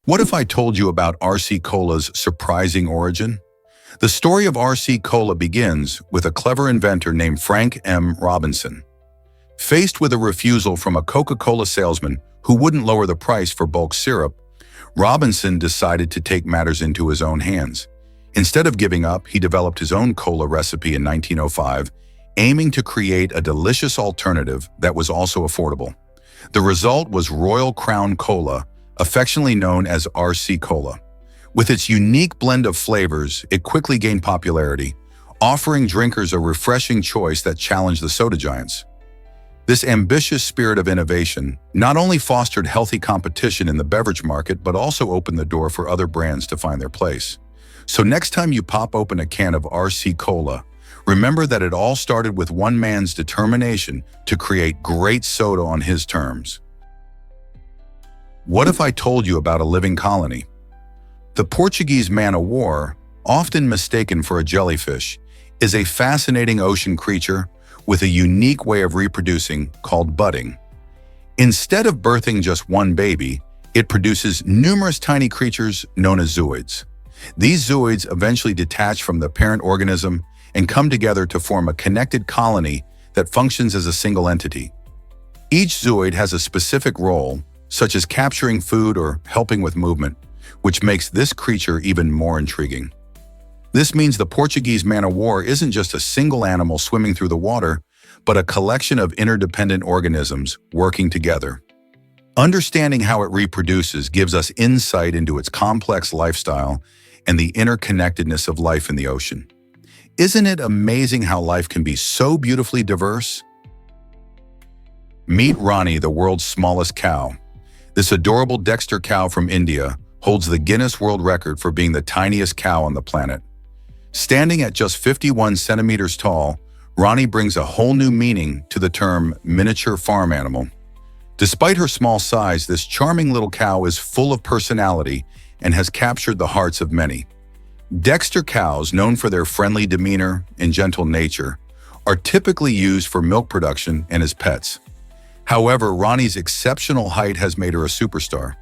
What if I told you about RC Cola's surprising origin? The story of RC Cola begins with a clever inventor named Frank M. Robinson. Faced with a refusal from a Coca-Cola salesman who wouldn't lower the price for bulk syrup, Robinson decided to take matters into his own hands. Instead of giving up, he developed his own cola recipe in 1905, aiming to create a delicious alternative that was also affordable. The result was Royal Crown Cola, affectionately known as RC Cola. With its unique blend of flavors, it quickly gained popularity, offering drinkers a refreshing choice that challenged the soda giants. This ambitious spirit of innovation not only fostered healthy competition in the beverage market, but also opened the door for other brands to find their place. So next time you pop open a can of RC Cola, remember that it all started with one man's determination to create great soda on his terms. What if I told you about a living colony? The Portuguese man-o-war, often mistaken for a jellyfish, is a fascinating ocean creature with a unique way of reproducing called budding. Instead of birthing just one baby, it produces numerous tiny creatures known as zooids. These zooids eventually detach from the parent organism and come together to form a connected colony that functions as a single entity. Each zooid has a specific role, such as capturing food or helping with movement, which makes this creature even more intriguing. This means the Portuguese man-o-war isn't just a single animal swimming through the water, but a collection of interdependent organisms working together. Understanding how it reproduces gives us insight into its complex lifestyle and the interconnectedness of life in the ocean. Isn't it amazing how life can be so beautifully diverse? Meet Rani, the world's smallest cow. This adorable Dexter cow from India holds the Guinness World Record for being the tiniest cow on the planet. Standing at just 51 centimeters tall, Rani brings a whole new meaning to the term miniature farm animal. Despite her small size, this charming little cow is full of personality and has captured the hearts of many. Dexter cows, known for their friendly demeanor and gentle nature, are typically used for milk production and as pets. However, Rani's exceptional height has made her a superstar.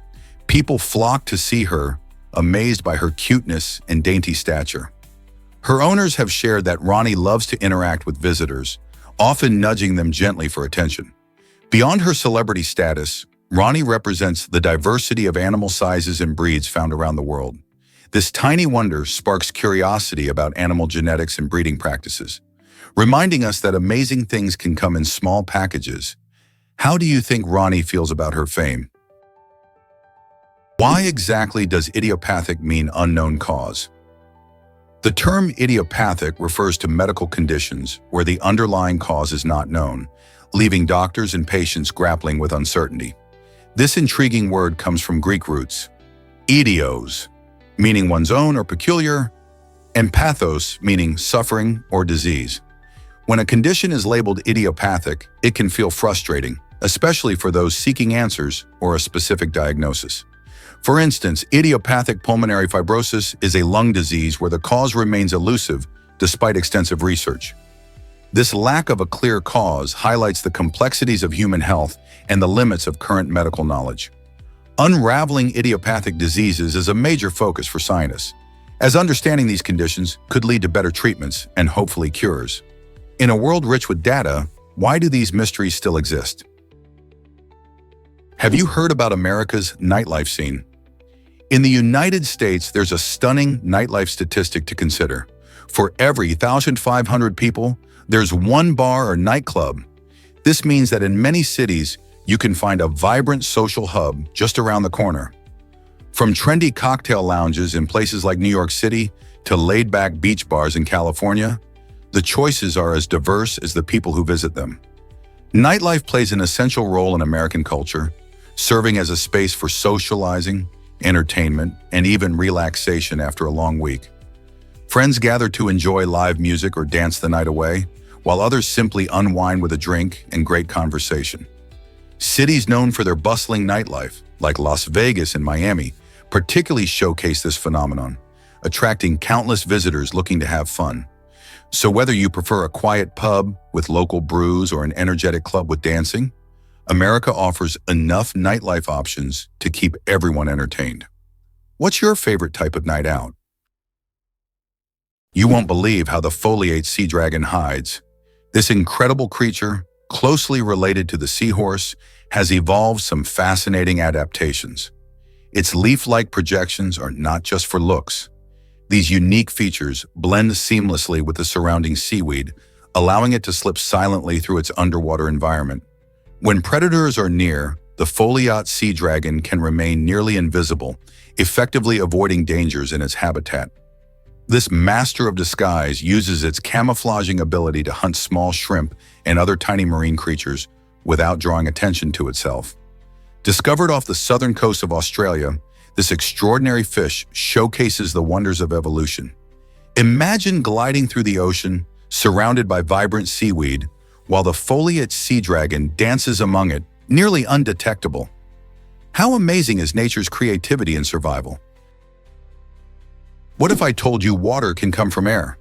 People flock to see her, amazed by her cuteness and dainty stature. Her owners have shared that Rani loves to interact with visitors, often nudging them gently for attention. Beyond her celebrity status, Rani represents the diversity of animal sizes and breeds found around the world. This tiny wonder sparks curiosity about animal genetics and breeding practices, reminding us that amazing things can come in small packages. How do you think Rani feels about her fame? Why exactly does idiopathic mean unknown cause? The term idiopathic refers to medical conditions where the underlying cause is not known, leaving doctors and patients grappling with uncertainty. This intriguing word comes from Greek roots: idios, meaning one's own or peculiar, and pathos, meaning suffering or disease. When a condition is labeled idiopathic, it can feel frustrating, especially for those seeking answers or a specific diagnosis. For instance, idiopathic pulmonary fibrosis is a lung disease where the cause remains elusive despite extensive research. This lack of a clear cause highlights the complexities of human health and the limits of current medical knowledge. Unraveling idiopathic diseases is a major focus for scientists, as understanding these conditions could lead to better treatments and hopefully cures. In a world rich with data, why do these mysteries still exist? Have you heard about America's nightlife scene? In the United States, there's a stunning nightlife statistic to consider. For every 1,500 people, there's one bar or nightclub. This means that in many cities, you can find a vibrant social hub just around the corner. From trendy cocktail lounges in places like New York City to laid-back beach bars in California, the choices are as diverse as the people who visit them. Nightlife plays an essential role in American culture, serving as a space for socializing, entertainment, and even relaxation after a long week. Friends gather to enjoy live music or dance the night away, while others simply unwind with a drink and great conversation. Cities known for their bustling nightlife, like Las Vegas and Miami, particularly showcase this phenomenon, attracting countless visitors looking to have fun. So whether you prefer a quiet pub with local brews or an energetic club with dancing, America offers enough nightlife options to keep everyone entertained. What's your favorite type of night out? You won't believe how the foliate sea dragon hides. This incredible creature, closely related to the seahorse, has evolved some fascinating adaptations. Its leaf-like projections are not just for looks. These unique features blend seamlessly with the surrounding seaweed, allowing it to slip silently through its underwater environment. When predators are near, the foliate sea dragon can remain nearly invisible, effectively avoiding dangers in its habitat. This master of disguise uses its camouflaging ability to hunt small shrimp and other tiny marine creatures without drawing attention to itself. Discovered off the southern coast of Australia, this extraordinary fish showcases the wonders of evolution. Imagine gliding through the ocean, surrounded by vibrant seaweed, while the foliate sea dragon dances among it, nearly undetectable. How amazing is nature's creativity and survival? What if I told you water can come from air?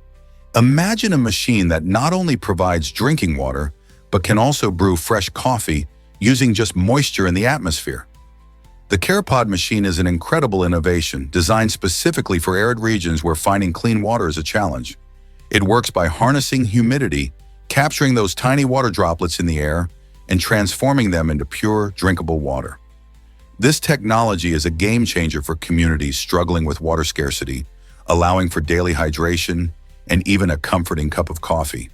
Imagine a machine that not only provides drinking water, but can also brew fresh coffee using just moisture in the atmosphere. The CarePod machine is an incredible innovation designed specifically for arid regions where finding clean water is a challenge. It works by harnessing humidity, capturing those tiny water droplets in the air, and transforming them into pure, drinkable water. This technology is a game changer for communities struggling with water scarcity, allowing for daily hydration and even a comforting cup of coffee.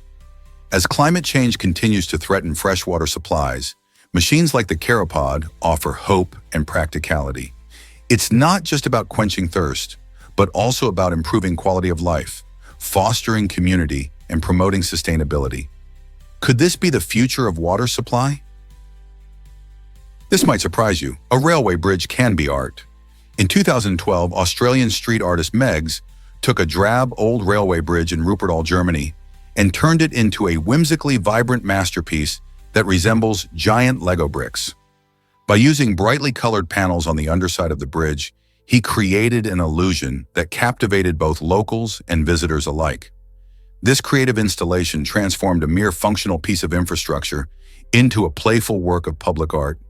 As climate change continues to threaten freshwater supplies, machines like the CarePod offer hope and practicality. It's not just about quenching thirst, but also about improving quality of life, fostering community, and promoting sustainability. Could this be the future of water supply? This might surprise you. A railway bridge can be art. In 2012, Australian street artist Megs took a drab old railway bridge in Ruppertal, Germany, and turned it into a whimsically vibrant masterpiece that resembles giant Lego bricks. By using brightly colored panels on the underside of the bridge, he created an illusion that captivated both locals and visitors alike. This creative installation transformed a mere functional piece of infrastructure into a playful work of public art,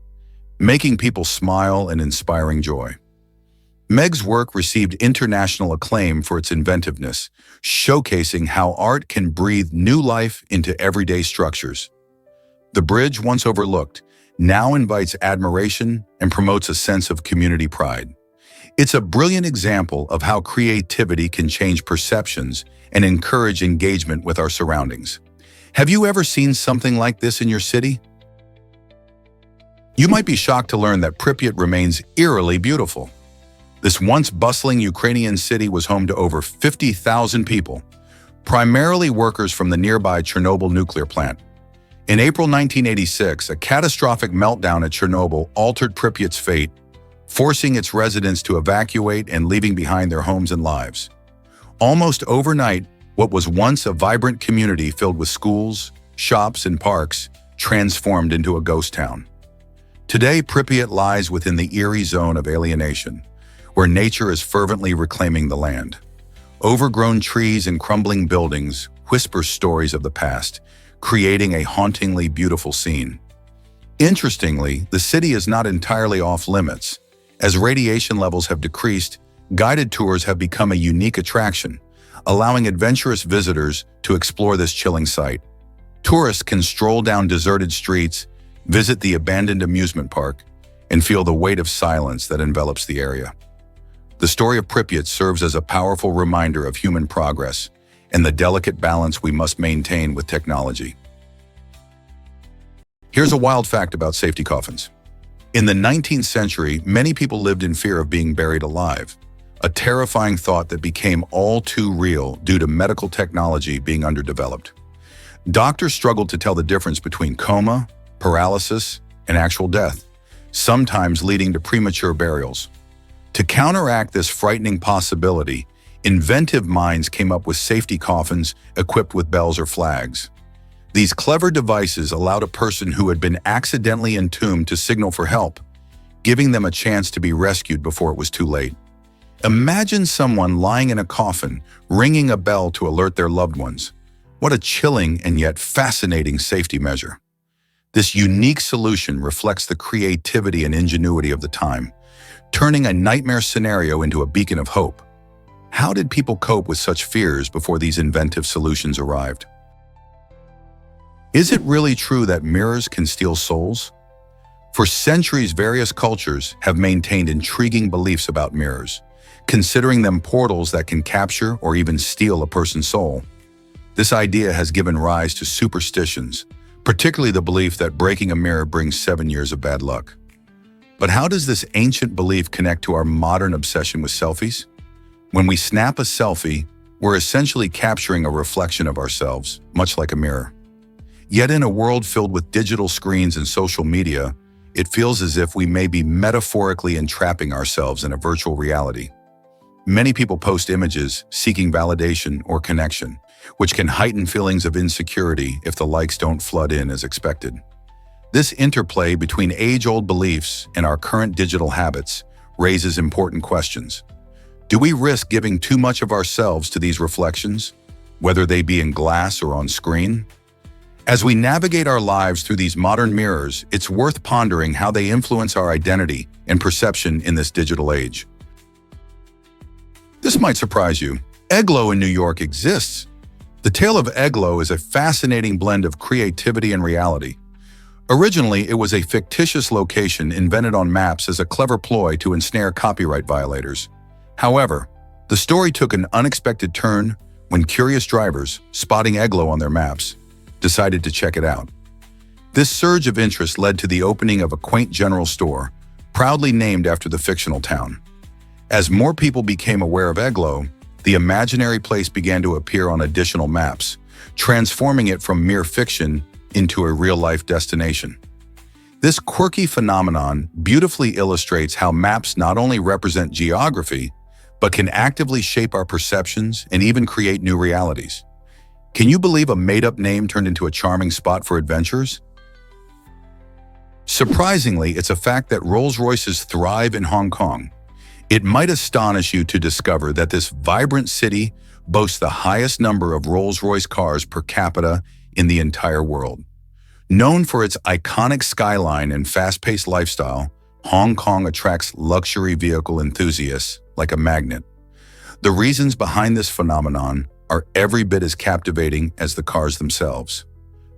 making people smile and inspiring joy. Meg's work received international acclaim for its inventiveness, showcasing how art can breathe new life into everyday structures. The bridge, once overlooked, now invites admiration and promotes a sense of community pride. It's a brilliant example of how creativity can change perceptions and encourage engagement with our surroundings. Have you ever seen something like this in your city? You might be shocked to learn that Pripyat remains eerily beautiful. This once bustling Ukrainian city was home to over 50,000 people, primarily workers from the nearby Chernobyl nuclear plant. In April 1986, a catastrophic meltdown at Chernobyl altered Pripyat's fate, forcing its residents to evacuate and leaving behind their homes and lives. Almost overnight, what was once a vibrant community filled with schools, shops, and parks transformed into a ghost town. Today, Pripyat lies within the eerie zone of alienation, where nature is fervently reclaiming the land. Overgrown trees and crumbling buildings whisper stories of the past, creating a hauntingly beautiful scene. Interestingly, the city is not entirely off limits. As radiation levels have decreased, guided tours have become a unique attraction, allowing adventurous visitors to explore this chilling sight. Tourists can stroll down deserted streets, visit the abandoned amusement park, and feel the weight of silence that envelops the area. The story of Pripyat serves as a powerful reminder of human progress and the delicate balance we must maintain with technology. Here's a wild fact about safety coffins. In the 19th century, many people lived in fear of being buried alive, a terrifying thought that became all too real due to medical technology being underdeveloped. Doctors struggled to tell the difference between coma, paralysis, and actual death, sometimes leading to premature burials. To counteract this frightening possibility, inventive minds came up with safety coffins equipped with bells or flags. These clever devices allowed a person who had been accidentally entombed to signal for help, giving them a chance to be rescued before it was too late. Imagine someone lying in a coffin, ringing a bell to alert their loved ones. What a chilling and yet fascinating safety measure. This unique solution reflects the creativity and ingenuity of the time, turning a nightmare scenario into a beacon of hope. How did people cope with such fears before these inventive solutions arrived? Is it really true that mirrors can steal souls? For centuries, various cultures have maintained intriguing beliefs about mirrors, considering them portals that can capture or even steal a person's soul. This idea has given rise to superstitions, particularly the belief that breaking a mirror brings 7 years of bad luck. But how does this ancient belief connect to our modern obsession with selfies? When we snap a selfie, we're essentially capturing a reflection of ourselves, much like a mirror. Yet in a world filled with digital screens and social media, it feels as if we may be metaphorically entrapping ourselves in a virtual reality. Many people post images seeking validation or connection, which can heighten feelings of insecurity if the likes don't flood in as expected. This interplay between age-old beliefs and our current digital habits raises important questions. Do we risk giving too much of ourselves to these reflections, whether they be in glass or on screen? As we navigate our lives through these modern mirrors, it's worth pondering how they influence our identity and perception in this digital age. This might surprise you. Eglo in New York exists. The tale of Eglo is a fascinating blend of creativity and reality. Originally, it was a fictitious location invented on maps as a clever ploy to ensnare copyright violators. However, the story took an unexpected turn when curious drivers, spotting Eglo on their maps, decided to check it out. This surge of interest led to the opening of a quaint general store, proudly named after the fictional town. As more people became aware of Eglo, the imaginary place began to appear on additional maps, transforming it from mere fiction into a real-life destination. This quirky phenomenon beautifully illustrates how maps not only represent geography, but can actively shape our perceptions and even create new realities. Can you believe a made-up name turned into a charming spot for adventures? Surprisingly, it's a fact that Rolls-Royces thrive in Hong Kong. It might astonish you to discover that this vibrant city boasts the highest number of Rolls-Royce cars per capita in the entire world. Known for its iconic skyline and fast-paced lifestyle, Hong Kong attracts luxury vehicle enthusiasts like a magnet. The reasons behind this phenomenon are every bit as captivating as the cars themselves.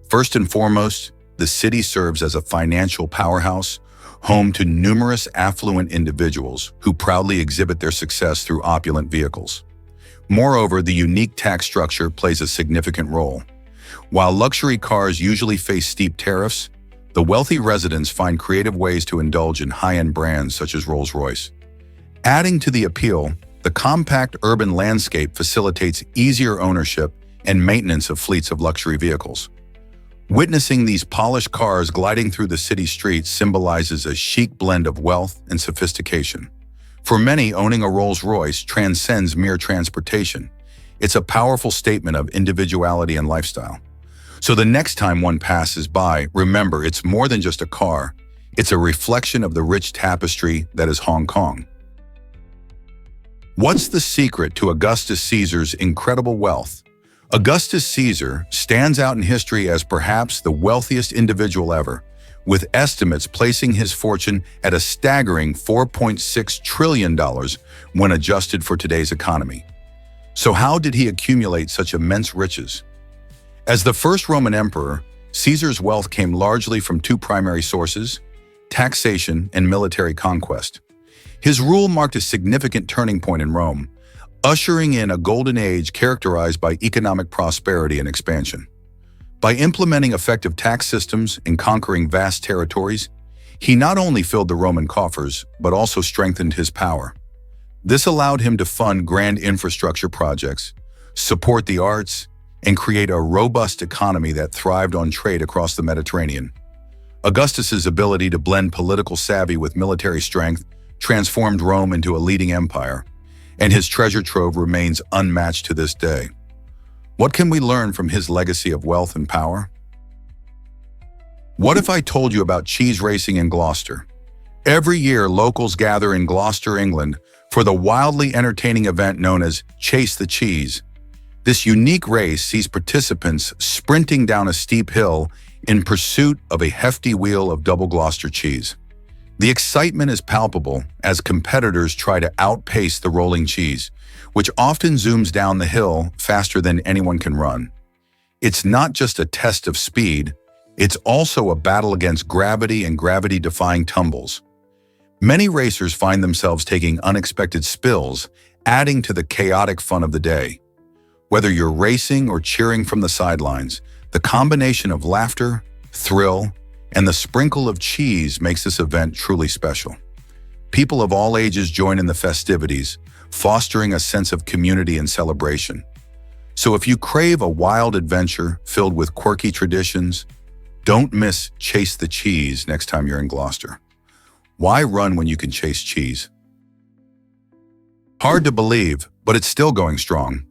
First and foremost, the city serves as a financial powerhouse, home to numerous affluent individuals who proudly exhibit their success through opulent vehicles. Moreover, the unique tax structure plays a significant role. While luxury cars usually face steep tariffs, the wealthy residents find creative ways to indulge in high-end brands such as Rolls-Royce. Adding to the appeal, the compact urban landscape facilitates easier ownership and maintenance of fleets of luxury vehicles. Witnessing these polished cars gliding through the city streets symbolizes a chic blend of wealth and sophistication. For many, owning a Rolls-Royce transcends mere transportation. It's a powerful statement of individuality and lifestyle. So the next time one passes by, remember, it's more than just a car. It's a reflection of the rich tapestry that is Hong Kong. What's the secret to Augustus Caesar's incredible wealth? Augustus Caesar stands out in history as perhaps the wealthiest individual ever, with estimates placing his fortune at a staggering $4.6 trillion when adjusted for today's economy. So how did he accumulate such immense riches? As the first Roman emperor, Caesar's wealth came largely from two primary sources: taxation and military conquest. His rule marked a significant turning point in Rome, ushering in a golden age characterized by economic prosperity and expansion. By implementing effective tax systems and conquering vast territories, he not only filled the Roman coffers, but also strengthened his power. This allowed him to fund grand infrastructure projects, support the arts, and create a robust economy that thrived on trade across the Mediterranean. Augustus's ability to blend political savvy with military strength transformed Rome into a leading empire, and his treasure trove remains unmatched to this day. What can we learn from his legacy of wealth and power? What if I told you about cheese racing in Gloucester? Every year, locals gather in Gloucester, England, for the wildly entertaining event known as Chase the Cheese. This unique race sees participants sprinting down a steep hill in pursuit of a hefty wheel of double Gloucester cheese. The excitement is palpable as competitors try to outpace the rolling cheese, which often zooms down the hill faster than anyone can run. It's not just a test of speed, it's also a battle against gravity and gravity-defying tumbles. Many racers find themselves taking unexpected spills, adding to the chaotic fun of the day. Whether you're racing or cheering from the sidelines, the combination of laughter, thrill, and the sprinkle of cheese makes this event truly special. People of all ages join in the festivities, fostering a sense of community and celebration. So if you crave a wild adventure filled with quirky traditions, don't miss Chase the Cheese next time you're in Gloucester. Why run when you can chase cheese? Hard to believe, but it's still going strong.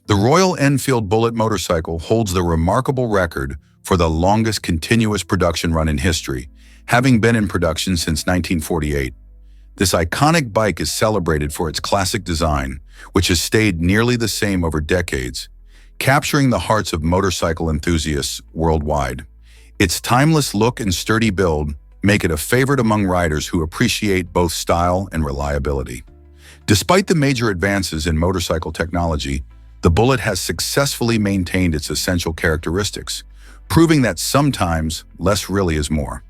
The Royal Enfield Bullet motorcycle holds the remarkable record for the longest continuous production run in history, having been in production since 1948. This iconic bike is celebrated for its classic design, which has stayed nearly the same over decades, capturing the hearts of motorcycle enthusiasts worldwide. Its timeless look and sturdy build make it a favorite among riders who appreciate both style and reliability. Despite the major advances in motorcycle technology, the Bullet has successfully maintained its essential characteristics, proving that sometimes less really is more.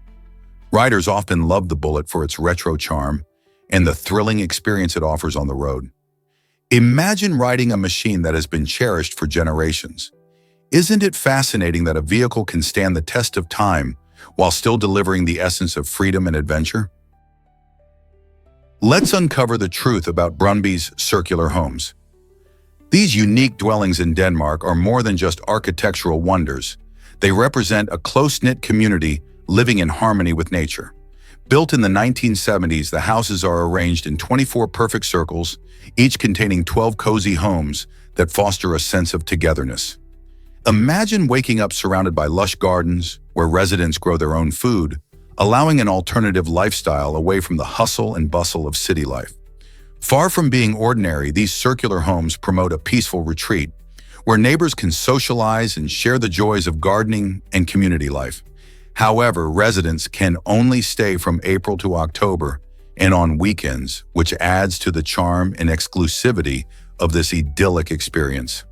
Riders often love the Bullet for its retro charm and the thrilling experience it offers on the road. Imagine riding a machine that has been cherished for generations. Isn't it fascinating that a vehicle can stand the test of time while still delivering the essence of freedom and adventure? Let's uncover the truth about Brøndby's circular homes. These unique dwellings in Denmark are more than just architectural wonders. They represent a close-knit community living in harmony with nature. Built in the 1970s, the houses are arranged in 24 perfect circles, each containing 12 cozy homes that foster a sense of togetherness. Imagine waking up surrounded by lush gardens where residents grow their own food, allowing an alternative lifestyle away from the hustle and bustle of city life. Far from being ordinary, these circular homes promote a peaceful retreat where neighbors can socialize and share the joys of gardening and community life. However, residents can only stay from April to October and on weekends, which adds to the charm and exclusivity of this idyllic experience.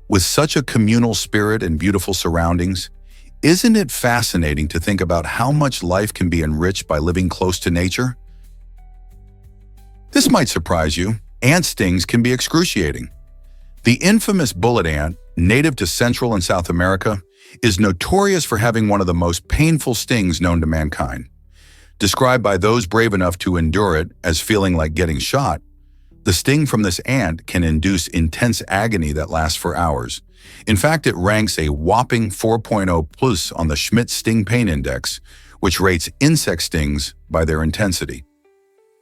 With such a communal spirit and beautiful surroundings, isn't it fascinating to think about how much life can be enriched by living close to nature? This might surprise you. Ant stings can be excruciating. The infamous bullet ant, native to Central and South America, is notorious for having one of the most painful stings known to mankind. Described by those brave enough to endure it as feeling like getting shot, the sting from this ant can induce intense agony that lasts for hours. In fact, it ranks a whopping 4.0 plus on the Schmidt Sting Pain Index, which rates insect stings by their intensity.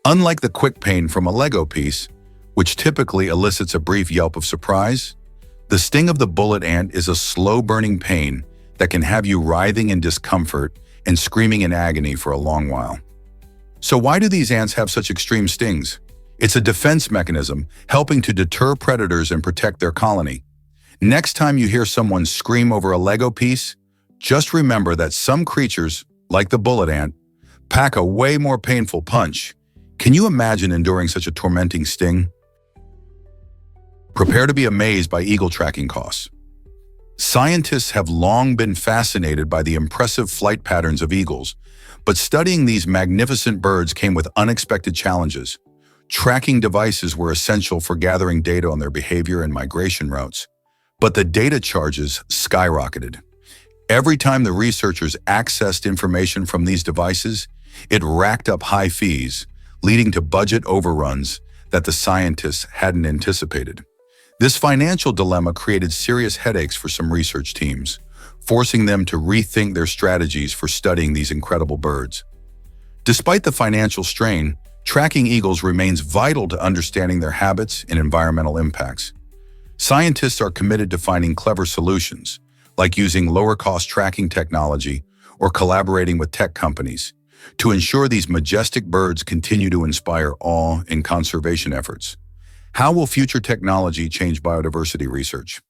Unlike the quick pain from a Lego piece, which typically elicits a brief yelp of surprise, the sting of the bullet ant is a slow-burning pain that can have you writhing in discomfort and screaming in agony for a long while. So why do these ants have such extreme stings? It's a defense mechanism helping to deter predators and protect their colony. Next time you hear someone scream over a Lego piece, just remember that some creatures, like the bullet ant, pack a way more painful punch. Can you imagine enduring such a tormenting sting? Prepare to be amazed by eagle tracking costs. Scientists have long been fascinated by the impressive flight patterns of eagles, but studying these magnificent birds came with unexpected challenges. Tracking devices were essential for gathering data on their behavior and migration routes, but the data charges skyrocketed. Every time the researchers accessed information from these devices, it racked up high fees, leading to budget overruns that the scientists hadn't anticipated. This financial dilemma created serious headaches for some research teams, forcing them to rethink their strategies for studying these incredible birds. Despite the financial strain, tracking eagles remains vital to understanding their habits and environmental impacts. Scientists are committed to finding clever solutions, like using lower-cost tracking technology or collaborating with tech companies, to ensure these majestic birds continue to inspire awe in conservation efforts. How will future technology change biodiversity research?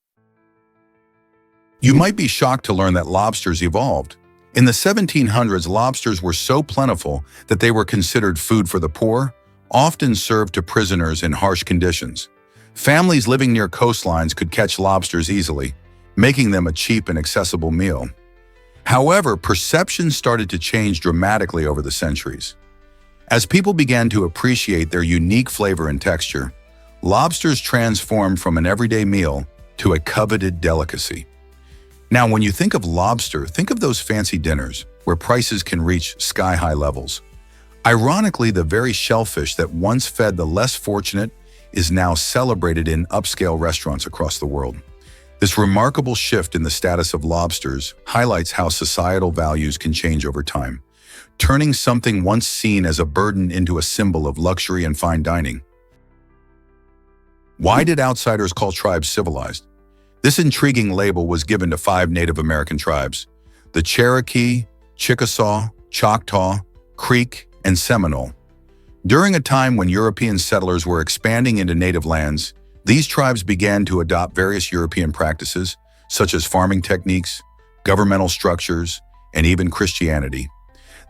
You might be shocked to learn that lobsters evolved. In the 1700s, lobsters were so plentiful that they were considered food for the poor, often served to prisoners in harsh conditions. Families living near coastlines could catch lobsters easily, making them a cheap and accessible meal. However, perceptions started to change dramatically over the centuries. As people began to appreciate their unique flavor and texture, lobsters transformed from an everyday meal to a coveted delicacy. Now, when you think of lobster, think of those fancy dinners where prices can reach sky-high levels. Ironically, the very shellfish that once fed the less fortunate is now celebrated in upscale restaurants across the world. This remarkable shift in the status of lobsters highlights how societal values can change over time, turning something once seen as a burden into a symbol of luxury and fine dining. Why did outsiders call tribes civilized? This intriguing label was given to 5 Native American tribes: the Cherokee, Chickasaw, Choctaw, Creek, and Seminole. During a time when European settlers were expanding into native lands, these tribes began to adopt various European practices, such as farming techniques, governmental structures, and even Christianity.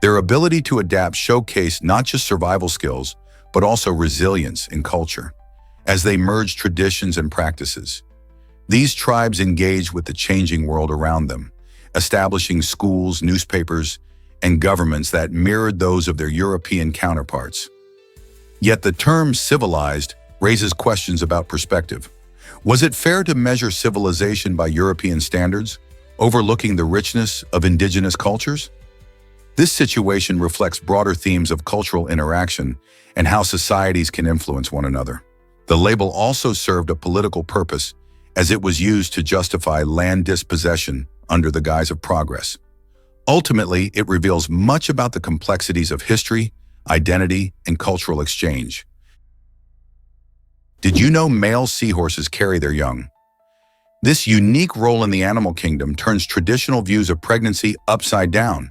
Their ability to adapt showcased not just survival skills, but also resilience in culture. As they merged traditions and practices, these tribes engaged with the changing world around them, establishing schools, newspapers, and governments that mirrored those of their European counterparts. Yet the term civilized raises questions about perspective. Was it fair to measure civilization by European standards, overlooking the richness of indigenous cultures? This situation reflects broader themes of cultural interaction and how societies can influence one another. The label also served a political purpose, as it was used to justify land dispossession under the guise of progress. Ultimately, it reveals much about the complexities of history, identity, and cultural exchange. Did you know male seahorses carry their young? This unique role in the animal kingdom turns traditional views of pregnancy upside down.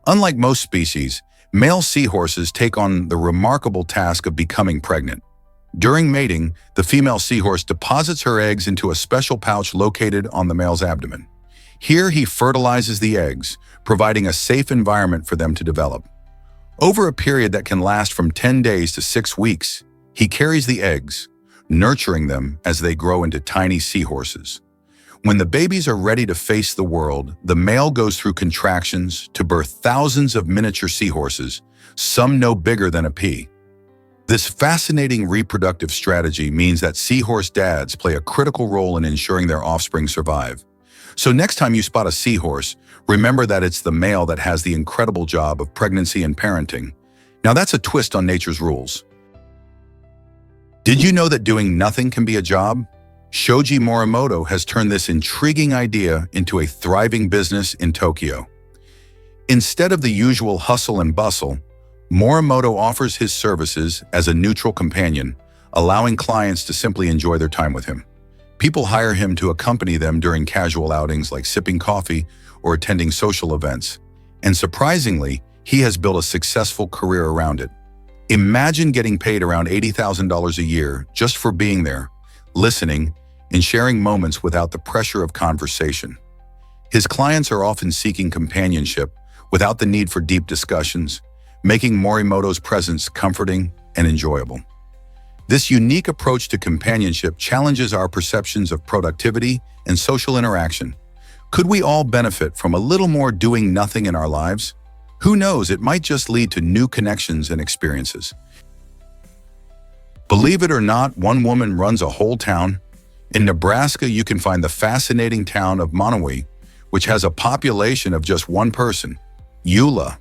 Unlike most species, male seahorses take on the remarkable task of becoming pregnant. During mating, the female seahorse deposits her eggs into a special pouch located on the male's abdomen. Here, he fertilizes the eggs, providing a safe environment for them to develop. Over a period that can last from 10 days to 6 weeks, he carries the eggs, nurturing them as they grow into tiny seahorses. When the babies are ready to face the world, the male goes through contractions to birth thousands of miniature seahorses, some no bigger than a pea. This fascinating reproductive strategy means that seahorse dads play a critical role in ensuring their offspring survive. So next time you spot a seahorse, remember that it's the male that has the incredible job of pregnancy and parenting. Now that's a twist on nature's rules. Did you know that doing nothing can be a job? Shoji Morimoto has turned this intriguing idea into a thriving business in Tokyo. Instead of the usual hustle and bustle, Morimoto offers his services as a neutral companion, allowing clients to simply enjoy their time with him. People hire him to accompany them during casual outings like sipping coffee or attending social events. And surprisingly, he has built a successful career around it. Imagine getting paid around $80,000 a year just for being there, listening, and sharing moments without the pressure of conversation. His clients are often seeking companionship without the need for deep discussions, making Morimoto's presence comforting and enjoyable. This unique approach to companionship challenges our perceptions of productivity and social interaction. Could we all benefit from a little more doing nothing in our lives? Who knows, it might just lead to new connections and experiences. Believe it or not, one woman runs a whole town. In Nebraska, you can find the fascinating town of Monowi, which has a population of just one person, Eula.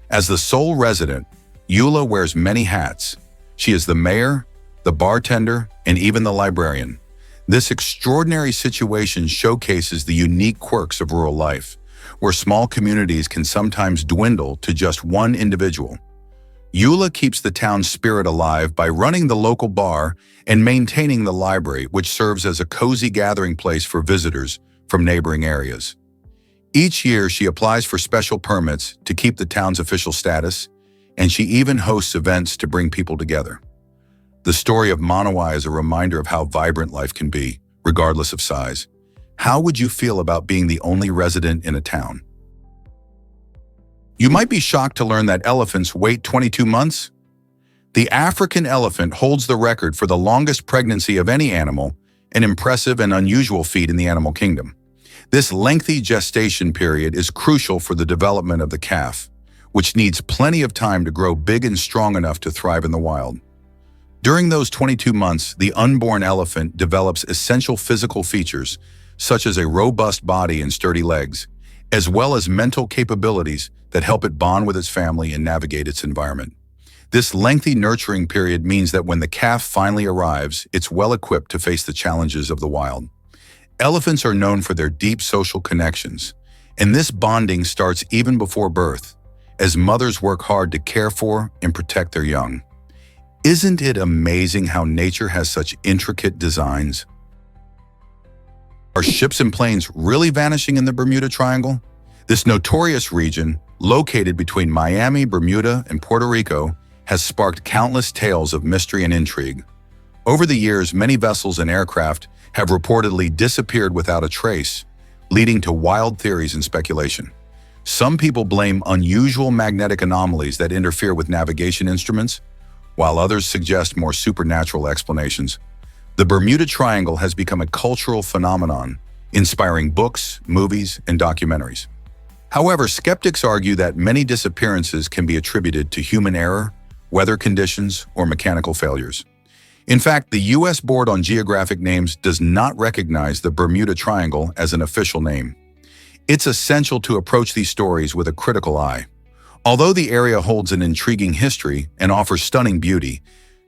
As the sole resident, Eula wears many hats. She is the mayor, the bartender, and even the librarian. This extraordinary situation showcases the unique quirks of rural life, where small communities can sometimes dwindle to just one individual. Eula keeps the town's spirit alive by running the local bar and maintaining the library, which serves as a cozy gathering place for visitors from neighboring areas. Each year, she applies for special permits to keep the town's official status, and she even hosts events to bring people together. The story of Monowi is a reminder of how vibrant life can be, regardless of size. How would you feel about being the only resident in a town? You might be shocked to learn that elephants wait 22 months. The African elephant holds the record for the longest pregnancy of any animal, an impressive and unusual feat in the animal kingdom. This lengthy gestation period is crucial for the development of the calf, which needs plenty of time to grow big and strong enough to thrive in the wild. During those 22 months, the unborn elephant develops essential physical features, such as a robust body and sturdy legs, as well as mental capabilities that help it bond with its family and navigate its environment. This lengthy nurturing period means that when the calf finally arrives, it's well-equipped to face the challenges of the wild. Elephants are known for their deep social connections, and this bonding starts even before birth, as mothers work hard to care for and protect their young. Isn't it amazing how nature has such intricate designs? Are ships and planes really vanishing in the Bermuda Triangle? This notorious region, located between Miami, Bermuda, and Puerto Rico, has sparked countless tales of mystery and intrigue. Over the years, many vessels and aircraft have reportedly disappeared without a trace, leading to wild theories and speculation. Some people blame unusual magnetic anomalies that interfere with navigation instruments, while others suggest more supernatural explanations. The Bermuda Triangle has become a cultural phenomenon, inspiring books, movies, and documentaries. However, skeptics argue that many disappearances can be attributed to human error, weather conditions, or mechanical failures. In fact, the U.S. Board on Geographic Names does not recognize the Bermuda Triangle as an official name. It's essential to approach these stories with a critical eye. Although the area holds an intriguing history and offers stunning beauty,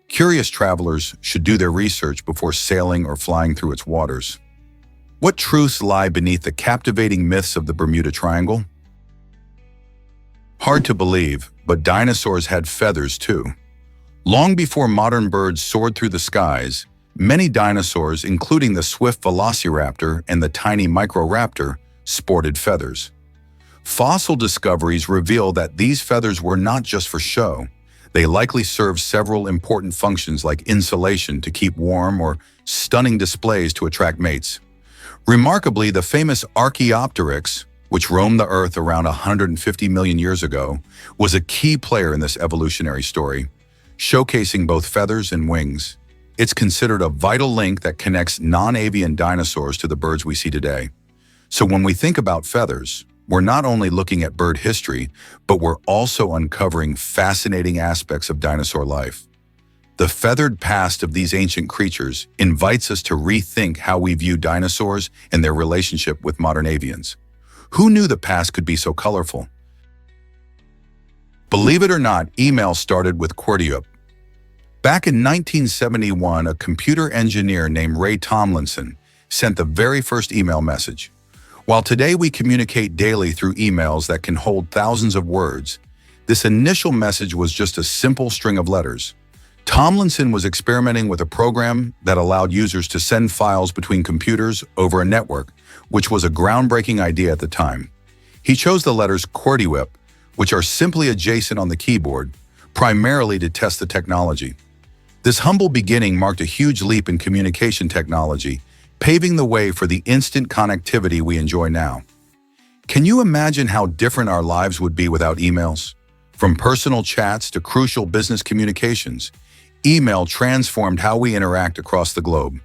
curious travelers should do their research before sailing or flying through its waters. What truths lie beneath the captivating myths of the Bermuda Triangle? Hard to believe, but dinosaurs had feathers too. Long before modern birds soared through the skies, many dinosaurs, including the swift velociraptor and the tiny microraptor, sported feathers. Fossil discoveries reveal that these feathers were not just for show. They likely served several important functions like insulation to keep warm or stunning displays to attract mates. Remarkably, the famous Archaeopteryx, which roamed the Earth around 150 million years ago, was a key player in this evolutionary story, showcasing both feathers and wings. It's considered a vital link that connects non-avian dinosaurs to the birds we see today. So when we think about feathers, we're not only looking at bird history, but we're also uncovering fascinating aspects of dinosaur life. The feathered past of these ancient creatures invites us to rethink how we view dinosaurs and their relationship with modern avians. Who knew the past could be so colorful? Believe it or not, email started with QWERTY. Back in 1971, a computer engineer named Ray Tomlinson sent the very first email message. While today we communicate daily through emails that can hold thousands of words, this initial message was just a simple string of letters. Tomlinson was experimenting with a program that allowed users to send files between computers over a network, which was a groundbreaking idea at the time. He chose the letters QWERTY, which are simply adjacent on the keyboard, primarily to test the technology. This humble beginning marked a huge leap in communication technology, paving the way for the instant connectivity we enjoy now. Can you imagine how different our lives would be without emails? From personal chats to crucial business communications, email transformed how we interact across the globe.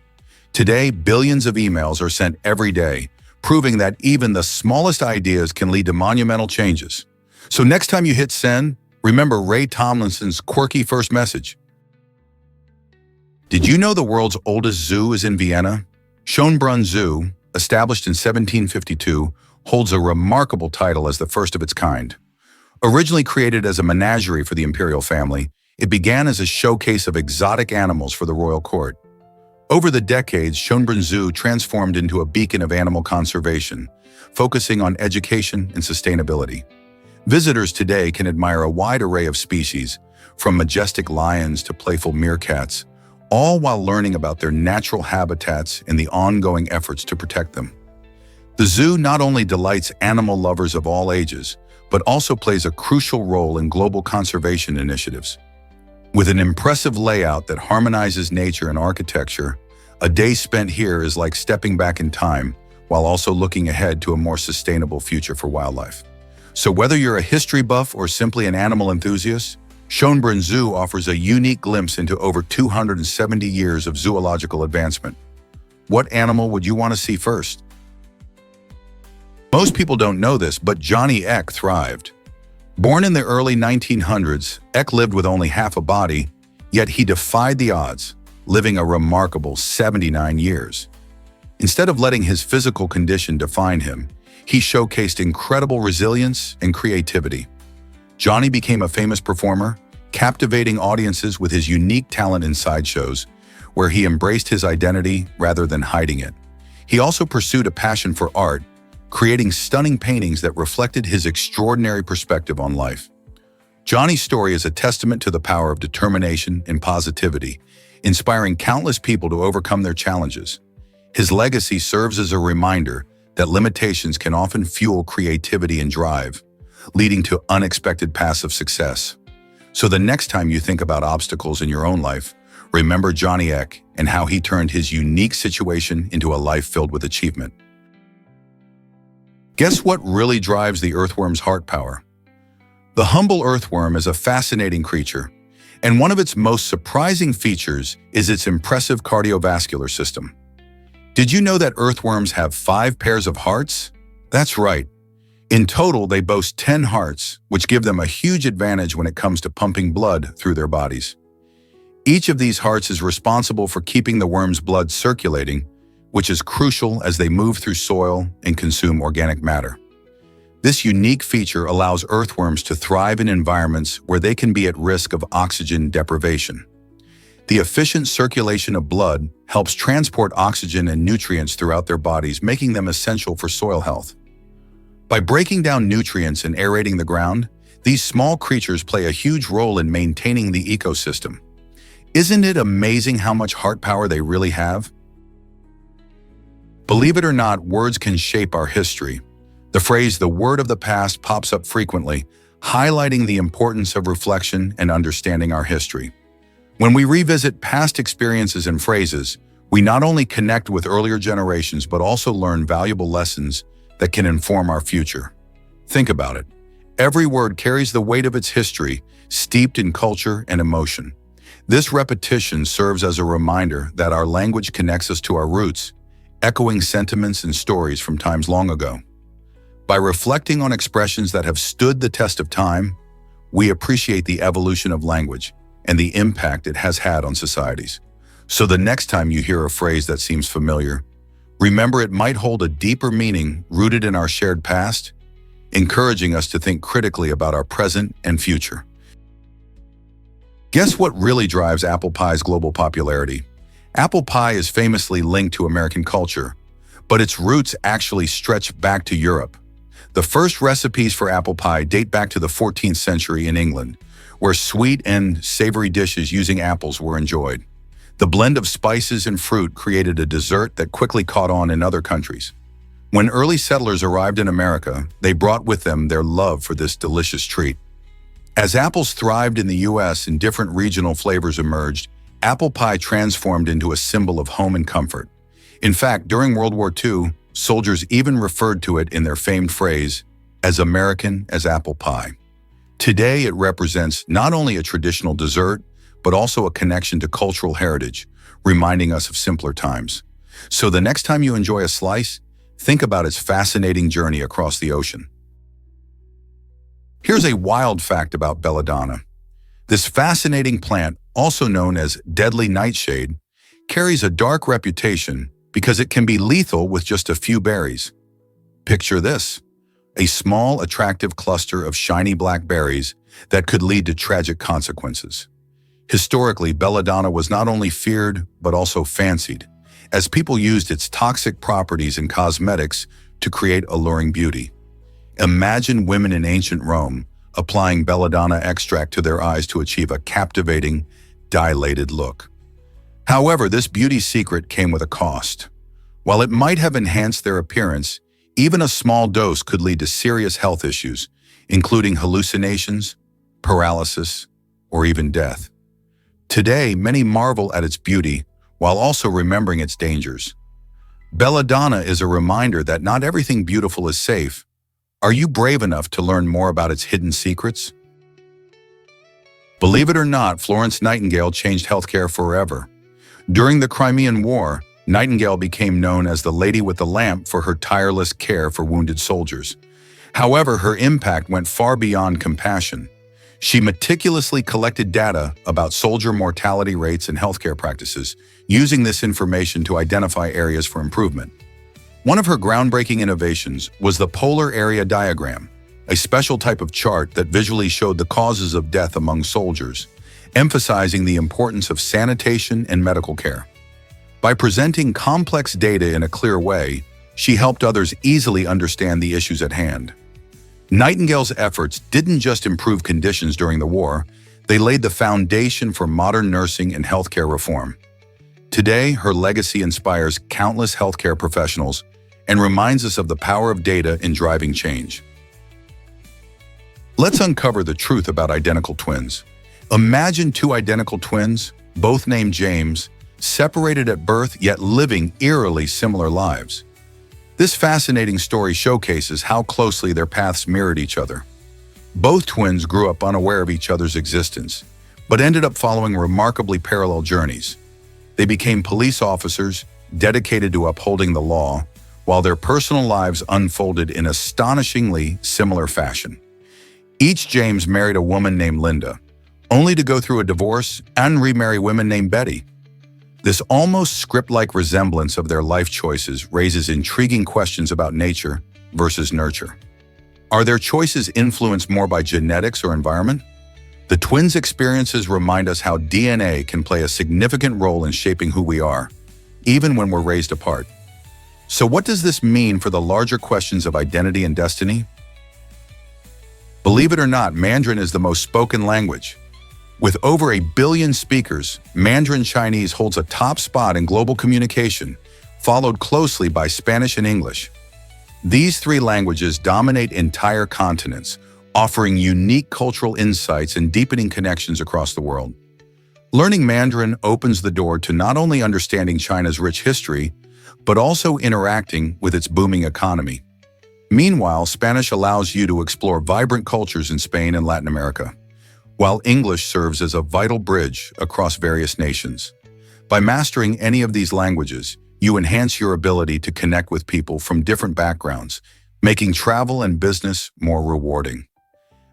Today, billions of emails are sent every day, proving that even the smallest ideas can lead to monumental changes. So next time you hit send, remember Ray Tomlinson's quirky first message. Did you know the world's oldest zoo is in Vienna? Schönbrunn Zoo, established in 1752, holds a remarkable title as the first of its kind. Originally created as a menagerie for the imperial family, it began as a showcase of exotic animals for the royal court. Over the decades, Schönbrunn Zoo transformed into a beacon of animal conservation, focusing on education and sustainability. Visitors today can admire a wide array of species, from majestic lions to playful meerkats, all while learning about their natural habitats and the ongoing efforts to protect them. The zoo not only delights animal lovers of all ages, but also plays a crucial role in global conservation initiatives. With an impressive layout that harmonizes nature and architecture, a day spent here is like stepping back in time, while also looking ahead to a more sustainable future for wildlife. So whether you're a history buff or simply an animal enthusiast, Schönbrunn Zoo offers a unique glimpse into over 270 years of zoological advancement. What animal would you want to see first? Most people don't know this, but Johnny Eck thrived. Born in the early 1900s, Eck lived with only half a body, yet he defied the odds, living a remarkable 79 years. Instead of letting his physical condition define him, he showcased incredible resilience and creativity. Johnny became a famous performer, captivating audiences with his unique talent in sideshows, where he embraced his identity rather than hiding it. He also pursued a passion for art, creating stunning paintings that reflected his extraordinary perspective on life. Johnny's story is a testament to the power of determination and positivity, inspiring countless people to overcome their challenges. His legacy serves as a reminder that limitations can often fuel creativity and drive, leading to unexpected paths of success. So the next time you think about obstacles in your own life, remember Johnny Eck and how he turned his unique situation into a life filled with achievement. Guess what really drives the earthworm's heart power? The humble earthworm is a fascinating creature, and one of its most surprising features is its impressive cardiovascular system. Did you know that earthworms have 5 pairs of hearts? That's right. In total, they boast 10 hearts, which give them a huge advantage when it comes to pumping blood through their bodies. Each of these hearts is responsible for keeping the worm's blood circulating, which is crucial as they move through soil and consume organic matter. This unique feature allows earthworms to thrive in environments where they can be at risk of oxygen deprivation. The efficient circulation of blood helps transport oxygen and nutrients throughout their bodies, making them essential for soil health. By breaking down nutrients and aerating the ground, these small creatures play a huge role in maintaining the ecosystem. Isn't it amazing how much heart power they really have? Believe it or not, words can shape our history. The phrase "the word of the past" pops up frequently, highlighting the importance of reflection and understanding our history. When we revisit past experiences and phrases, we not only connect with earlier generations but also learn valuable lessons that can inform our future. Think about it. Every word carries the weight of its history, steeped in culture and emotion. This repetition serves as a reminder that our language connects us to our roots, echoing sentiments and stories from times long ago. By reflecting on expressions that have stood the test of time, we appreciate the evolution of language and the impact it has had on societies. So the next time you hear a phrase that seems familiar, remember it might hold a deeper meaning rooted in our shared past, encouraging us to think critically about our present and future. Guess what really drives apple pie's global popularity? Apple pie is famously linked to American culture, but its roots actually stretch back to Europe. The first recipes for apple pie date back to the 14th century in England, where sweet and savory dishes using apples were enjoyed. The blend of spices and fruit created a dessert that quickly caught on in other countries. When early settlers arrived in America, they brought with them their love for this delicious treat. As apples thrived in the U.S. and different regional flavors emerged, apple pie transformed into a symbol of home and comfort. In fact, during World War II, soldiers even referred to it in their famed phrase, "as American as apple pie." Today, it represents not only a traditional dessert, but also a connection to cultural heritage, reminding us of simpler times. So the next time you enjoy a slice, think about its fascinating journey across the ocean. Here's a wild fact about belladonna. This fascinating plant, also known as deadly nightshade, carries a dark reputation because it can be lethal with just a few berries. Picture this: a small, attractive cluster of shiny black berries that could lead to tragic consequences. Historically, belladonna was not only feared, but also fancied, as people used its toxic properties in cosmetics to create alluring beauty. Imagine women in ancient Rome applying belladonna extract to their eyes to achieve a captivating, dilated look. However, this beauty secret came with a cost. While it might have enhanced their appearance, even a small dose could lead to serious health issues, including hallucinations, paralysis, or even death. Today, many marvel at its beauty while also remembering its dangers. Belladonna is a reminder that not everything beautiful is safe, Are you brave enough to learn more about its hidden secrets? Believe it or not, Florence Nightingale changed healthcare forever. During the Crimean War, Nightingale became known as the Lady with the Lamp for her tireless care for wounded soldiers. However, her impact went far beyond compassion. She meticulously collected data about soldier mortality rates and healthcare practices, using this information to identify areas for improvement. One of her groundbreaking innovations was the Polar Area Diagram, a special type of chart that visually showed the causes of death among soldiers, emphasizing the importance of sanitation and medical care. By presenting complex data in a clear way, she helped others easily understand the issues at hand. Nightingale's efforts didn't just improve conditions during the war, they laid the foundation for modern nursing and healthcare reform. Today, her legacy inspires countless healthcare professionals and reminds us of the power of data in driving change. Let's uncover the truth about identical twins. Imagine two identical twins, both named James, separated at birth yet living eerily similar lives. This fascinating story showcases how closely their paths mirrored each other. Both twins grew up unaware of each other's existence, but ended up following remarkably parallel journeys. They became police officers, dedicated to upholding the law, while their personal lives unfolded in astonishingly similar fashion. Each James married a woman named Linda, only to go through a divorce and remarry women named Betty. This almost script-like resemblance of their life choices raises intriguing questions about nature versus nurture. Are their choices influenced more by genetics or environment? The twins' experiences remind us how DNA can play a significant role in shaping who we are, even when we're raised apart. So what does this mean for the larger questions of identity and destiny? Believe it or not, Mandarin is the most spoken language. With over 1 billion speakers, Mandarin Chinese holds a top spot in global communication, followed closely by Spanish and English. These three languages dominate entire continents, offering unique cultural insights and deepening connections across the world. Learning Mandarin opens the door to not only understanding China's rich history, but also interacting with its booming economy. Meanwhile, Spanish allows you to explore vibrant cultures in Spain and Latin America, while English serves as a vital bridge across various nations. By mastering any of these languages, you enhance your ability to connect with people from different backgrounds, making travel and business more rewarding.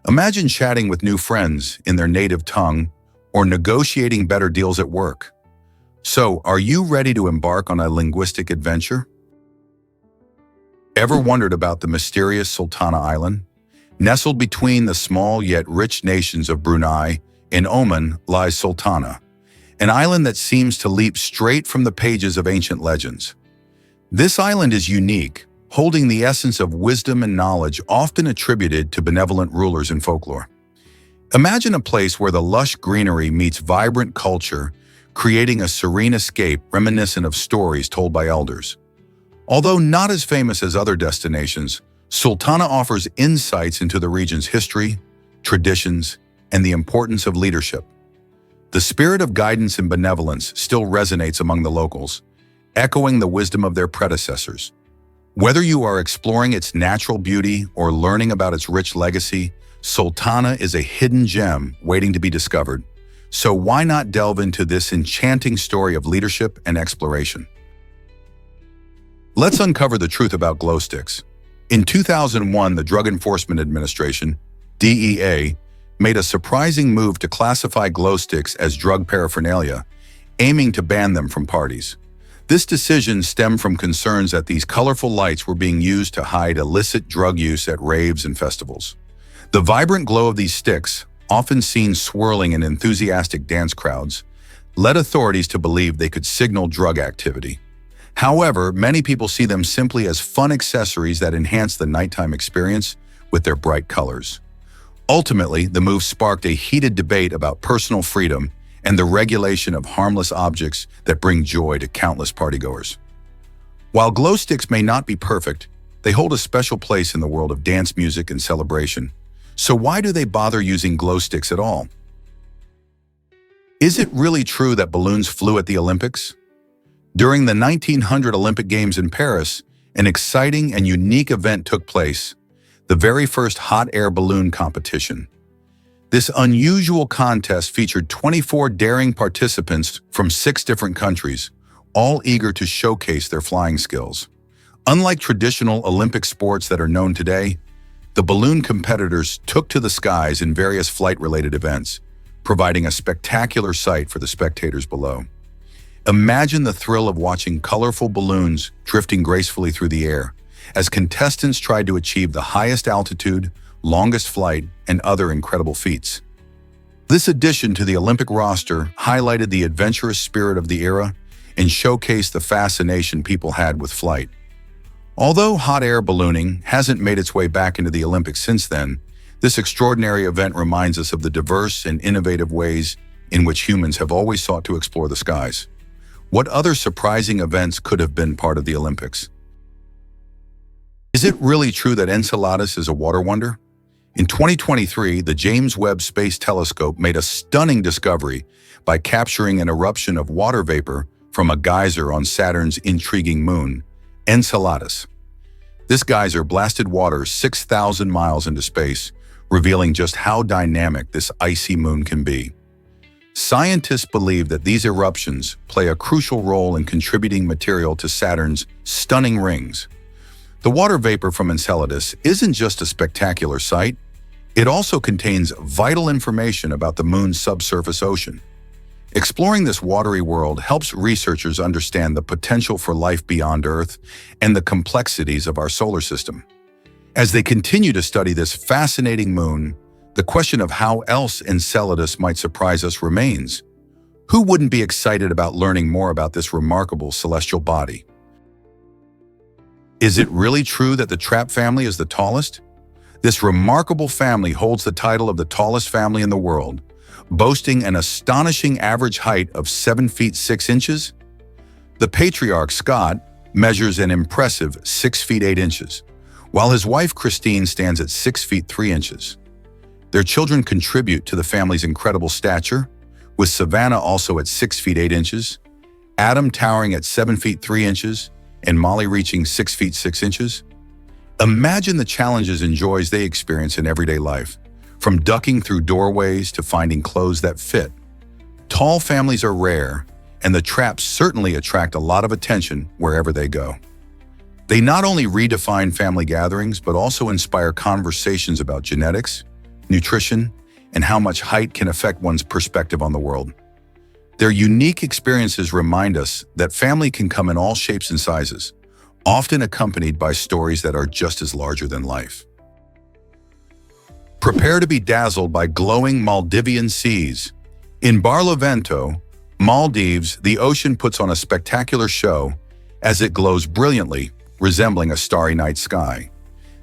Imagine chatting with new friends in their native tongue or negotiating better deals at work. So, are you ready to embark on a linguistic adventure? Ever wondered about the mysterious Sultana Island? Nestled between the small yet rich nations of Brunei and Oman lies Sultana, an island that seems to leap straight from the pages of ancient legends. This island is unique, holding the essence of wisdom and knowledge often attributed to benevolent rulers in folklore. Imagine a place where the lush greenery meets vibrant culture, creating a serene escape reminiscent of stories told by elders. Although not as famous as other destinations, Sultana offers insights into the region's history, traditions, and the importance of leadership. The spirit of guidance and benevolence still resonates among the locals, echoing the wisdom of their predecessors. Whether you are exploring its natural beauty or learning about its rich legacy, Sultana is a hidden gem waiting to be discovered. So why not delve into this enchanting story of leadership and exploration? Let's uncover the truth about glow sticks. In 2001, the Drug Enforcement Administration, DEA, made a surprising move to classify glow sticks as drug paraphernalia, aiming to ban them from parties. This decision stemmed from concerns that these colorful lights were being used to hide illicit drug use at raves and festivals. The vibrant glow of these sticks, often seen swirling in enthusiastic dance crowds, led authorities to believe they could signal drug activity. However, many people see them simply as fun accessories that enhance the nighttime experience with their bright colors. Ultimately, the move sparked a heated debate about personal freedom and the regulation of harmless objects that bring joy to countless partygoers. While glow sticks may not be perfect, they hold a special place in the world of dance music and celebration. So why do they bother using glow sticks at all? Is it really true that balloons flew at the Olympics? During the 1900 Olympic Games in Paris, an exciting and unique event took place. the very first hot air balloon competition. This unusual contest featured 24 daring participants from 6 different countries, all eager to showcase their flying skills. Unlike traditional Olympic sports that are known today, the balloon competitors took to the skies in various flight-related events, providing a spectacular sight for the spectators below. Imagine the thrill of watching colorful balloons drifting gracefully through the air as contestants tried to achieve the highest altitude, longest flight, and other incredible feats. This addition to the Olympic roster highlighted the adventurous spirit of the era and showcased the fascination people had with flight. Although hot air ballooning hasn't made its way back into the Olympics since then, this extraordinary event reminds us of the diverse and innovative ways in which humans have always sought to explore the skies. What other surprising events could have been part of the Olympics? Is it really true that Enceladus is a water wonder? In 2023, the James Webb Space Telescope made a stunning discovery by capturing an eruption of water vapor from a geyser on Saturn's intriguing moon, Enceladus. This geyser blasted water 6,000 miles into space, revealing just how dynamic this icy moon can be. Scientists believe that these eruptions play a crucial role in contributing material to Saturn's stunning rings. The water vapor from Enceladus isn't just a spectacular sight, it also contains vital information about the moon's subsurface ocean. Exploring this watery world helps researchers understand the potential for life beyond Earth and the complexities of our solar system. As they continue to study this fascinating moon, the question of how else Enceladus might surprise us remains. Who wouldn't be excited about learning more about this remarkable celestial body? Is it really true that the Trapp family is the tallest? This remarkable family holds the title of the tallest family in the world, boasting an astonishing average height of 7 feet 6 inches. The patriarch, Scott, measures an impressive 6 feet 8 inches, while his wife, Christine, stands at 6 feet 3 inches. Their children contribute to the family's incredible stature, with Savannah also at 6 feet 8 inches, Adam towering at 7 feet 3 inches, and Molly reaching 6 feet 6 inches. Imagine the challenges and joys they experience in everyday life, from ducking through doorways to finding clothes that fit. Tall families are rare, and the Trapps certainly attract a lot of attention wherever they go. They not only redefine family gatherings, but also inspire conversations about genetics, nutrition, and how much height can affect one's perspective on the world. Their unique experiences remind us that family can come in all shapes and sizes, often accompanied by stories that are just as larger than life. Prepare to be dazzled by glowing Maldivian seas. In Barlovento, Maldives, the ocean puts on a spectacular show as it glows brilliantly, resembling a starry night sky.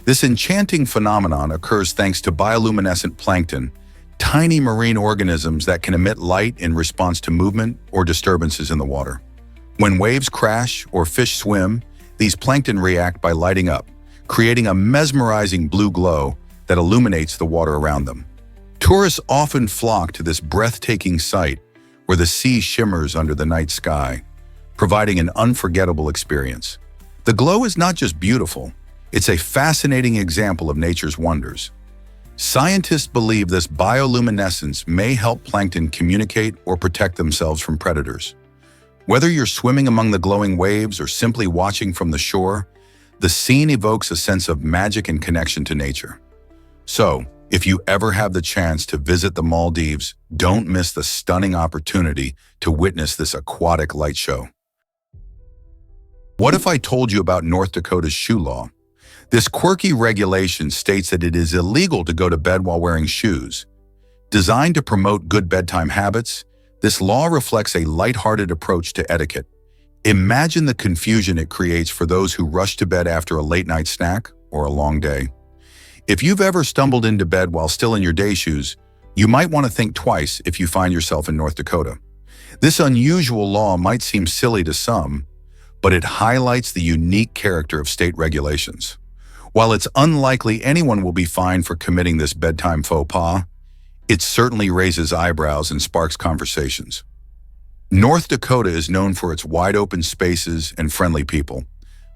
This enchanting phenomenon occurs thanks to bioluminescent plankton, tiny marine organisms that can emit light in response to movement or disturbances in the water. When waves crash or fish swim, these plankton react by lighting up, creating a mesmerizing blue glow that illuminates the water around them. Tourists often flock to this breathtaking sight where the sea shimmers under the night sky, providing an unforgettable experience. The glow is not just beautiful, it's a fascinating example of nature's wonders. Scientists believe this bioluminescence may help plankton communicate or protect themselves from predators. Whether you're swimming among the glowing waves or simply watching from the shore, the scene evokes a sense of magic and connection to nature. So, if you ever have the chance to visit the Maldives, don't miss the stunning opportunity to witness this aquatic light show. What if I told you about North Dakota's shoe law? This quirky regulation states that it is illegal to go to bed while wearing shoes. Designed to promote good bedtime habits, this law reflects a lighthearted approach to etiquette. Imagine the confusion it creates for those who rush to bed after a late-night snack or a long day. If you've ever stumbled into bed while still in your day shoes, you might want to think twice if you find yourself in North Dakota. This unusual law might seem silly to some, but it highlights the unique character of state regulations. While it's unlikely anyone will be fined for committing this bedtime faux pas, it certainly raises eyebrows and sparks conversations. North Dakota is known for its wide-open spaces and friendly people,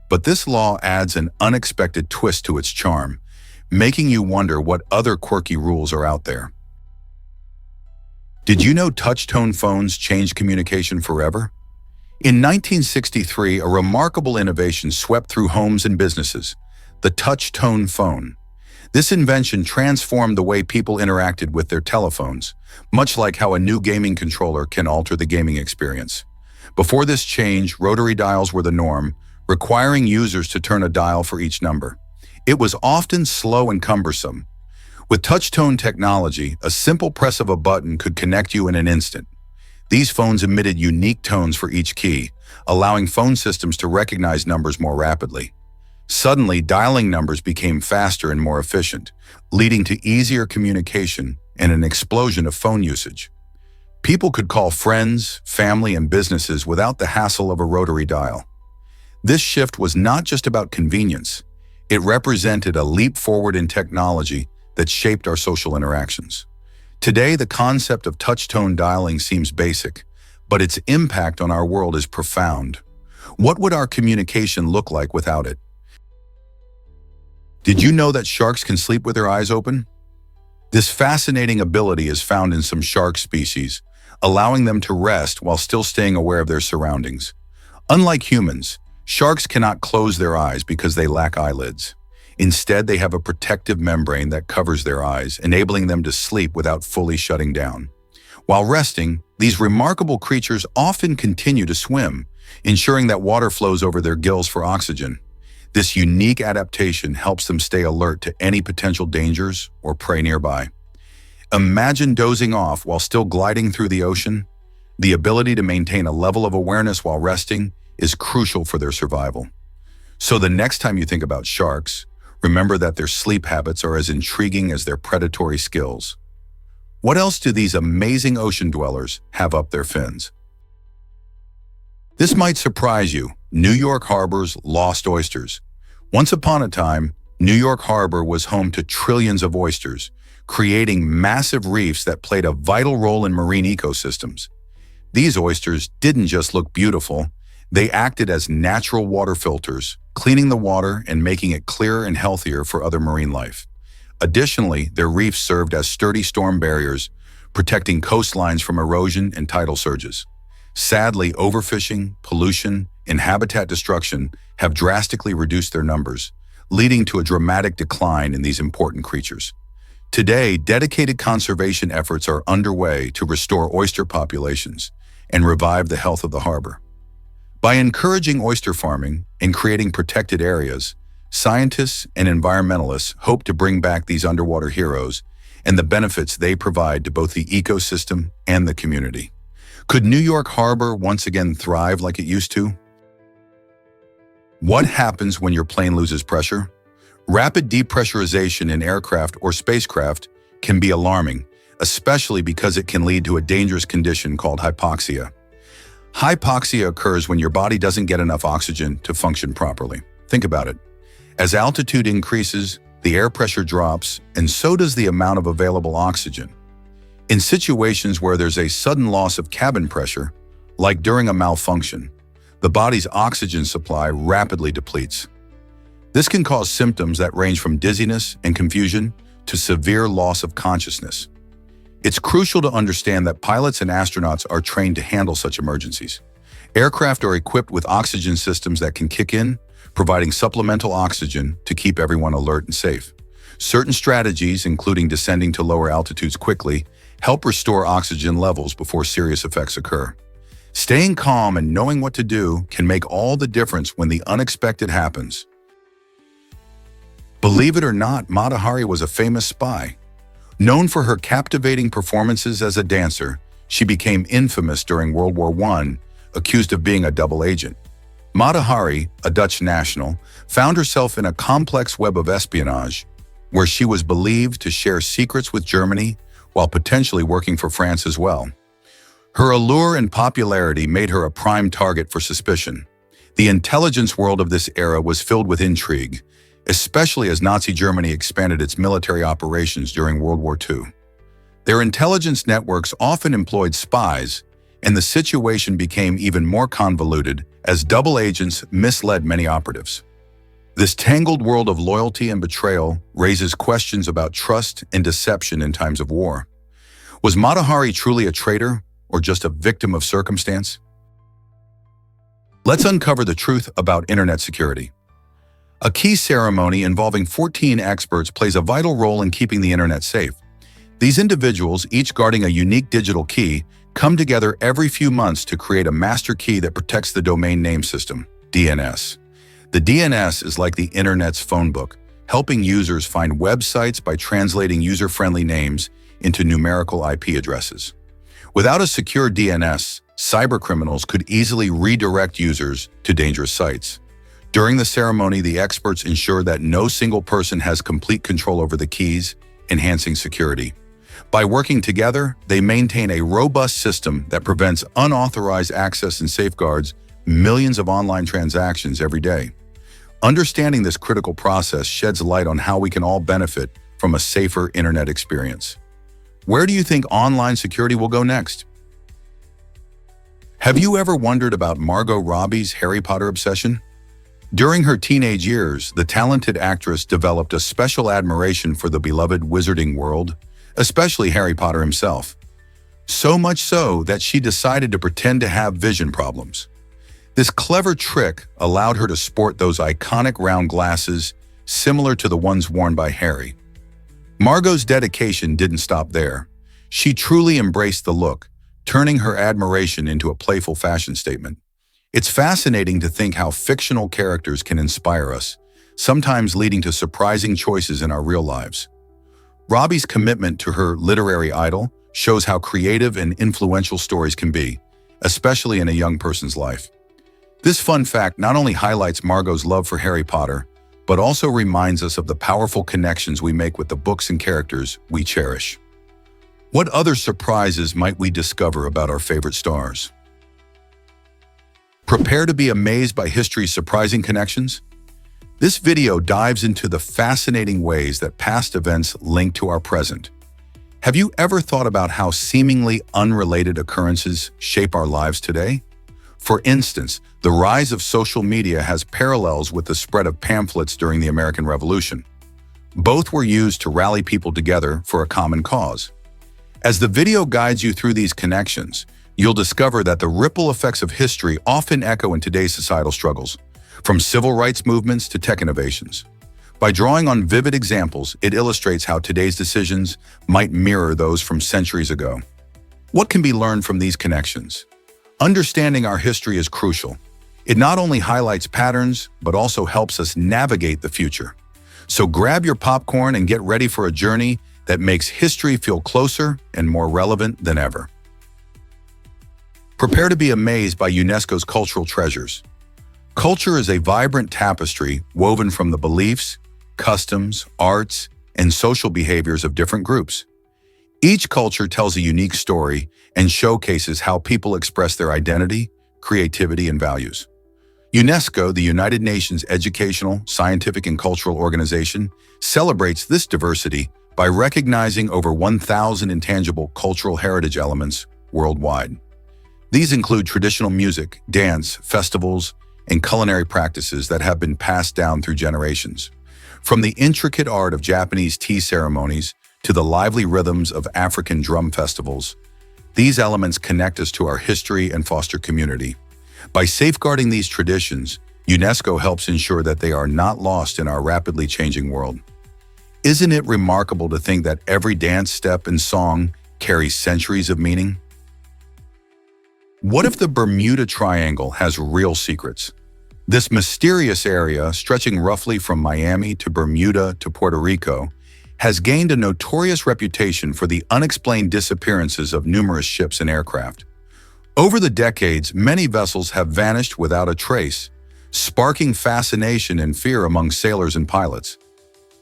but this law adds an unexpected twist to its charm, making you wonder what other quirky rules are out there. Did you know touch-tone phones changed communication forever? In 1963, a remarkable innovation swept through homes and businesses: the touch-tone phone. This invention transformed the way people interacted with their telephones, much like how a new gaming controller can alter the gaming experience. Before this change, rotary dials were the norm, requiring users to turn a dial for each number. It was often slow and cumbersome. With touch-tone technology, a simple press of a button could connect you in an instant. These phones emitted unique tones for each key, allowing phone systems to recognize numbers more rapidly. Suddenly, dialing numbers became faster and more efficient, leading to easier communication and an explosion of phone usage. People could call friends, family, and businesses without the hassle of a rotary dial. This shift was not just about convenience. It represented a leap forward in technology that shaped our social interactions. Today, the concept of touch-tone dialing seems basic, but its impact on our world is profound. What would our communication look like without it? Did you know that sharks can sleep with their eyes open? This fascinating ability is found in some shark species, allowing them to rest while still staying aware of their surroundings. Unlike humans, sharks cannot close their eyes because they lack eyelids. Instead, they have a protective membrane that covers their eyes, enabling them to sleep without fully shutting down. While resting, these remarkable creatures often continue to swim, ensuring that water flows over their gills for oxygen. This unique adaptation helps them stay alert to any potential dangers or prey nearby. Imagine dozing off while still gliding through the ocean. The ability to maintain a level of awareness while resting is crucial for their survival. So the next time you think about sharks, remember that their sleep habits are as intriguing as their predatory skills. What else do these amazing ocean dwellers have up their fins? This might surprise you: New York Harbor's lost oysters. Once upon a time, New York Harbor was home to trillions of oysters, creating massive reefs that played a vital role in marine ecosystems. These oysters didn't just look beautiful, they acted as natural water filters, cleaning the water and making it clearer and healthier for other marine life. Additionally, their reefs served as sturdy storm barriers, protecting coastlines from erosion and tidal surges. Sadly, overfishing, pollution, and habitat destruction have drastically reduced their numbers, leading to a dramatic decline in these important creatures. Today, dedicated conservation efforts are underway to restore oyster populations and revive the health of the harbor. By encouraging oyster farming and creating protected areas, scientists and environmentalists hope to bring back these underwater heroes and the benefits they provide to both the ecosystem and the community. Could New York Harbor once again thrive like it used to? What happens when your plane loses pressure? Rapid depressurization in aircraft or spacecraft can be alarming, especially because it can lead to a dangerous condition called hypoxia. Hypoxia occurs when your body doesn't get enough oxygen to function properly. Think about it. As altitude increases, the air pressure drops, and so does the amount of available oxygen. In situations where there's a sudden loss of cabin pressure, like during a malfunction, the body's oxygen supply rapidly depletes. This can cause symptoms that range from dizziness and confusion to severe loss of consciousness. It's crucial to understand that pilots and astronauts are trained to handle such emergencies. Aircraft are equipped with oxygen systems that can kick in, providing supplemental oxygen to keep everyone alert and safe. Certain strategies, including descending to lower altitudes quickly, help restore oxygen levels before serious effects occur. Staying calm and knowing what to do can make all the difference when the unexpected happens. Believe it or not, Mata Hari was a famous spy. Known for her captivating performances as a dancer, she became infamous during World War I, accused of being a double agent. Mata Hari, a Dutch national, found herself in a complex web of espionage, where she was believed to share secrets with Germany while potentially working for France as well. Her allure and popularity made her a prime target for suspicion. The intelligence world of this era was filled with intrigue, especially as Nazi Germany expanded its military operations during World War II. Their intelligence networks often employed spies, and the situation became even more convoluted as double agents misled many operatives. This tangled world of loyalty and betrayal raises questions about trust and deception in times of war. Was Mata Hari truly a traitor or just a victim of circumstance? Let's uncover the truth about internet security. A key ceremony involving 14 experts plays a vital role in keeping the internet safe. These individuals, each guarding a unique digital key, come together every few months to create a master key that protects the domain name system, DNS. The DNS is like the internet's phone book, helping users find websites by translating user-friendly names into numerical IP addresses. Without a secure DNS, cybercriminals could easily redirect users to dangerous sites. During the ceremony, the experts ensure that no single person has complete control over the keys, enhancing security. By working together, they maintain a robust system that prevents unauthorized access and safeguards millions of online transactions every day. Understanding this critical process sheds light on how we can all benefit from a safer internet experience. Where do you think online security will go next? Have you ever wondered about Margot Robbie's Harry Potter obsession? During her teenage years, the talented actress developed a special admiration for the beloved wizarding world, especially Harry Potter himself. So much so that she decided to pretend to have vision problems. This clever trick allowed her to sport those iconic round glasses similar to the ones worn by Harry. Margot's dedication didn't stop there. She truly embraced the look, turning her admiration into a playful fashion statement. It's fascinating to think how fictional characters can inspire us, sometimes leading to surprising choices in our real lives. Robbie's commitment to her literary idol shows how creative and influential stories can be, especially in a young person's life. This fun fact not only highlights Margot's love for Harry Potter, but also reminds us of the powerful connections we make with the books and characters we cherish. What other surprises might we discover about our favorite stars? Prepare to be amazed by history's surprising connections. This video dives into the fascinating ways that past events link to our present. Have you ever thought about how seemingly unrelated occurrences shape our lives today? For instance, the rise of social media has parallels with the spread of pamphlets during the American Revolution. Both were used to rally people together for a common cause. As the video guides you through these connections, you'll discover that the ripple effects of history often echo in today's societal struggles, from civil rights movements to tech innovations. By drawing on vivid examples, it illustrates how today's decisions might mirror those from centuries ago. What can be learned from these connections? Understanding our history is crucial. It not only highlights patterns, but also helps us navigate the future. So grab your popcorn and get ready for a journey that makes history feel closer and more relevant than ever. Prepare to be amazed by UNESCO's cultural treasures. Culture is a vibrant tapestry woven from the beliefs, customs, arts, and social behaviors of different groups. Each culture tells a unique story and showcases how people express their identity, creativity, and values. UNESCO, the United Nations Educational, Scientific, and Cultural Organization, celebrates this diversity by recognizing over 1,000 intangible cultural heritage elements worldwide. These include traditional music, dance, festivals, and culinary practices that have been passed down through generations. From the intricate art of Japanese tea ceremonies to the lively rhythms of African drum festivals, these elements connect us to our history and foster community. By safeguarding these traditions, UNESCO helps ensure that they are not lost in our rapidly changing world. Isn't it remarkable to think that every dance step and song carries centuries of meaning? What if the Bermuda Triangle has real secrets? This mysterious area, stretching roughly from Miami to Bermuda to Puerto Rico, has gained a notorious reputation for the unexplained disappearances of numerous ships and aircraft. Over the decades, many vessels have vanished without a trace, sparking fascination and fear among sailors and pilots.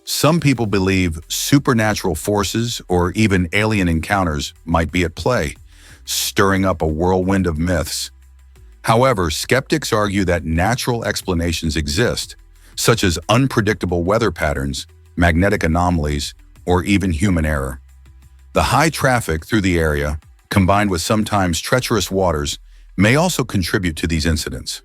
Some people believe supernatural forces or even alien encounters might be at play, stirring up a whirlwind of myths. However, skeptics argue that natural explanations exist, such as unpredictable weather patterns, magnetic anomalies, or even human error. The high traffic through the area, combined with sometimes treacherous waters, may also contribute to these incidents.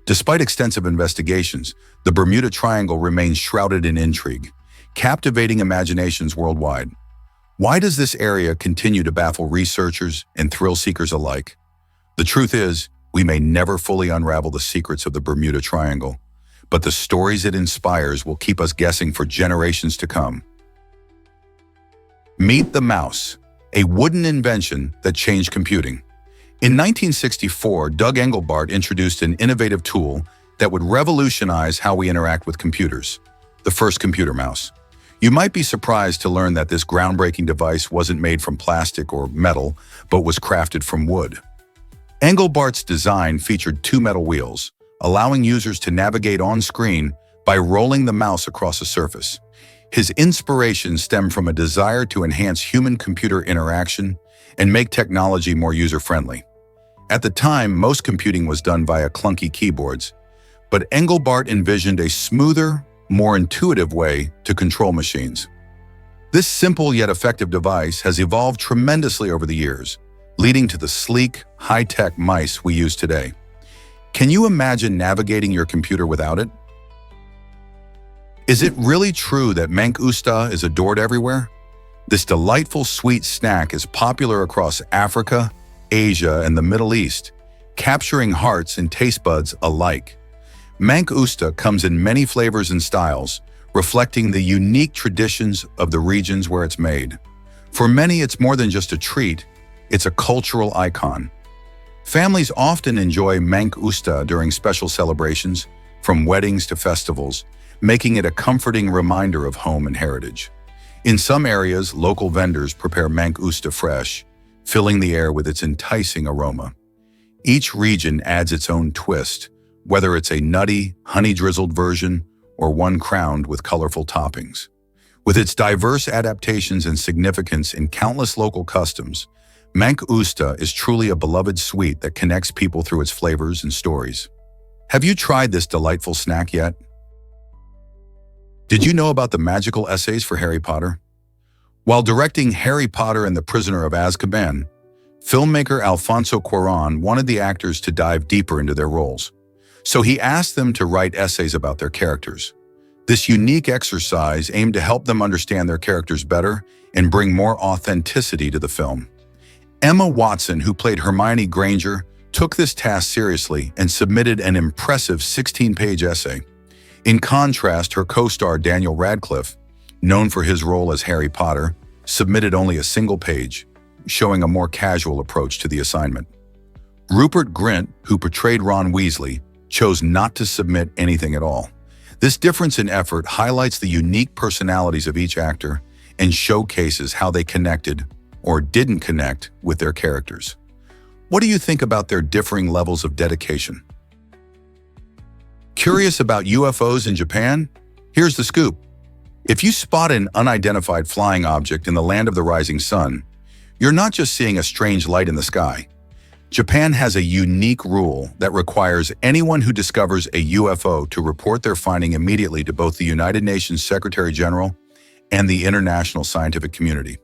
Despite extensive investigations, the Bermuda Triangle remains shrouded in intrigue, captivating imaginations worldwide. Why does this area continue to baffle researchers and thrill seekers alike? The truth is, we may never fully unravel the secrets of the Bermuda Triangle, but the stories it inspires will keep us guessing for generations to come. Meet the mouse, a wooden invention that changed computing. In 1964, Doug Engelbart introduced an innovative tool that would revolutionize how we interact with computers, the first computer mouse. You might be surprised to learn that this groundbreaking device wasn't made from plastic or metal, but was crafted from wood. Engelbart's design featured two metal wheels, allowing users to navigate on screen by rolling the mouse across a surface. His inspiration stemmed from a desire to enhance human-computer interaction and make technology more user-friendly. At the time, most computing was done via clunky keyboards, but Engelbart envisioned a smoother, more intuitive way to control machines. This simple yet effective device has evolved tremendously over the years, leading to the sleek, high-tech mice we use today. Can you imagine navigating your computer without it? Is it really true that Mank Usta is adored everywhere? This delightful sweet snack is popular across Africa, Asia, and the Middle East, capturing hearts and taste buds alike. Mank Usta comes in many flavors and styles, reflecting the unique traditions of the regions where it's made. For many, it's more than just a treat, it's a cultural icon. Families often enjoy Mank Usta during special celebrations, from weddings to festivals, making it a comforting reminder of home and heritage. In some areas, local vendors prepare Mank Usta fresh, filling the air with its enticing aroma. Each region adds its own twist, whether it's a nutty, honey-drizzled version or one crowned with colorful toppings. With its diverse adaptations and significance in countless local customs, Mank Usta is truly a beloved sweet that connects people through its flavors and stories. Have you tried this delightful snack yet? Did you know about the magical essays for Harry Potter? While directing Harry Potter and the Prisoner of Azkaban, filmmaker Alfonso Cuarón wanted the actors to dive deeper into their roles. So he asked them to write essays about their characters. This unique exercise aimed to help them understand their characters better and bring more authenticity to the film. Emma Watson, who played Hermione Granger, took this task seriously and submitted an impressive 16-page essay. In contrast, her co-star Daniel Radcliffe, known for his role as Harry Potter, submitted only a single page, showing a more casual approach to the assignment. Rupert Grint, who portrayed Ron Weasley, chose not to submit anything at all. This difference in effort highlights the unique personalities of each actor and showcases how they connected or didn't connect with their characters. What do you think about their differing levels of dedication? Curious about UFOs in Japan? Here's the scoop. If you spot an unidentified flying object in the land of the rising sun, you're not just seeing a strange light in the sky. Japan has a unique rule that requires anyone who discovers a UFO to report their finding immediately to both the United Nations Secretary General and the international scientific community.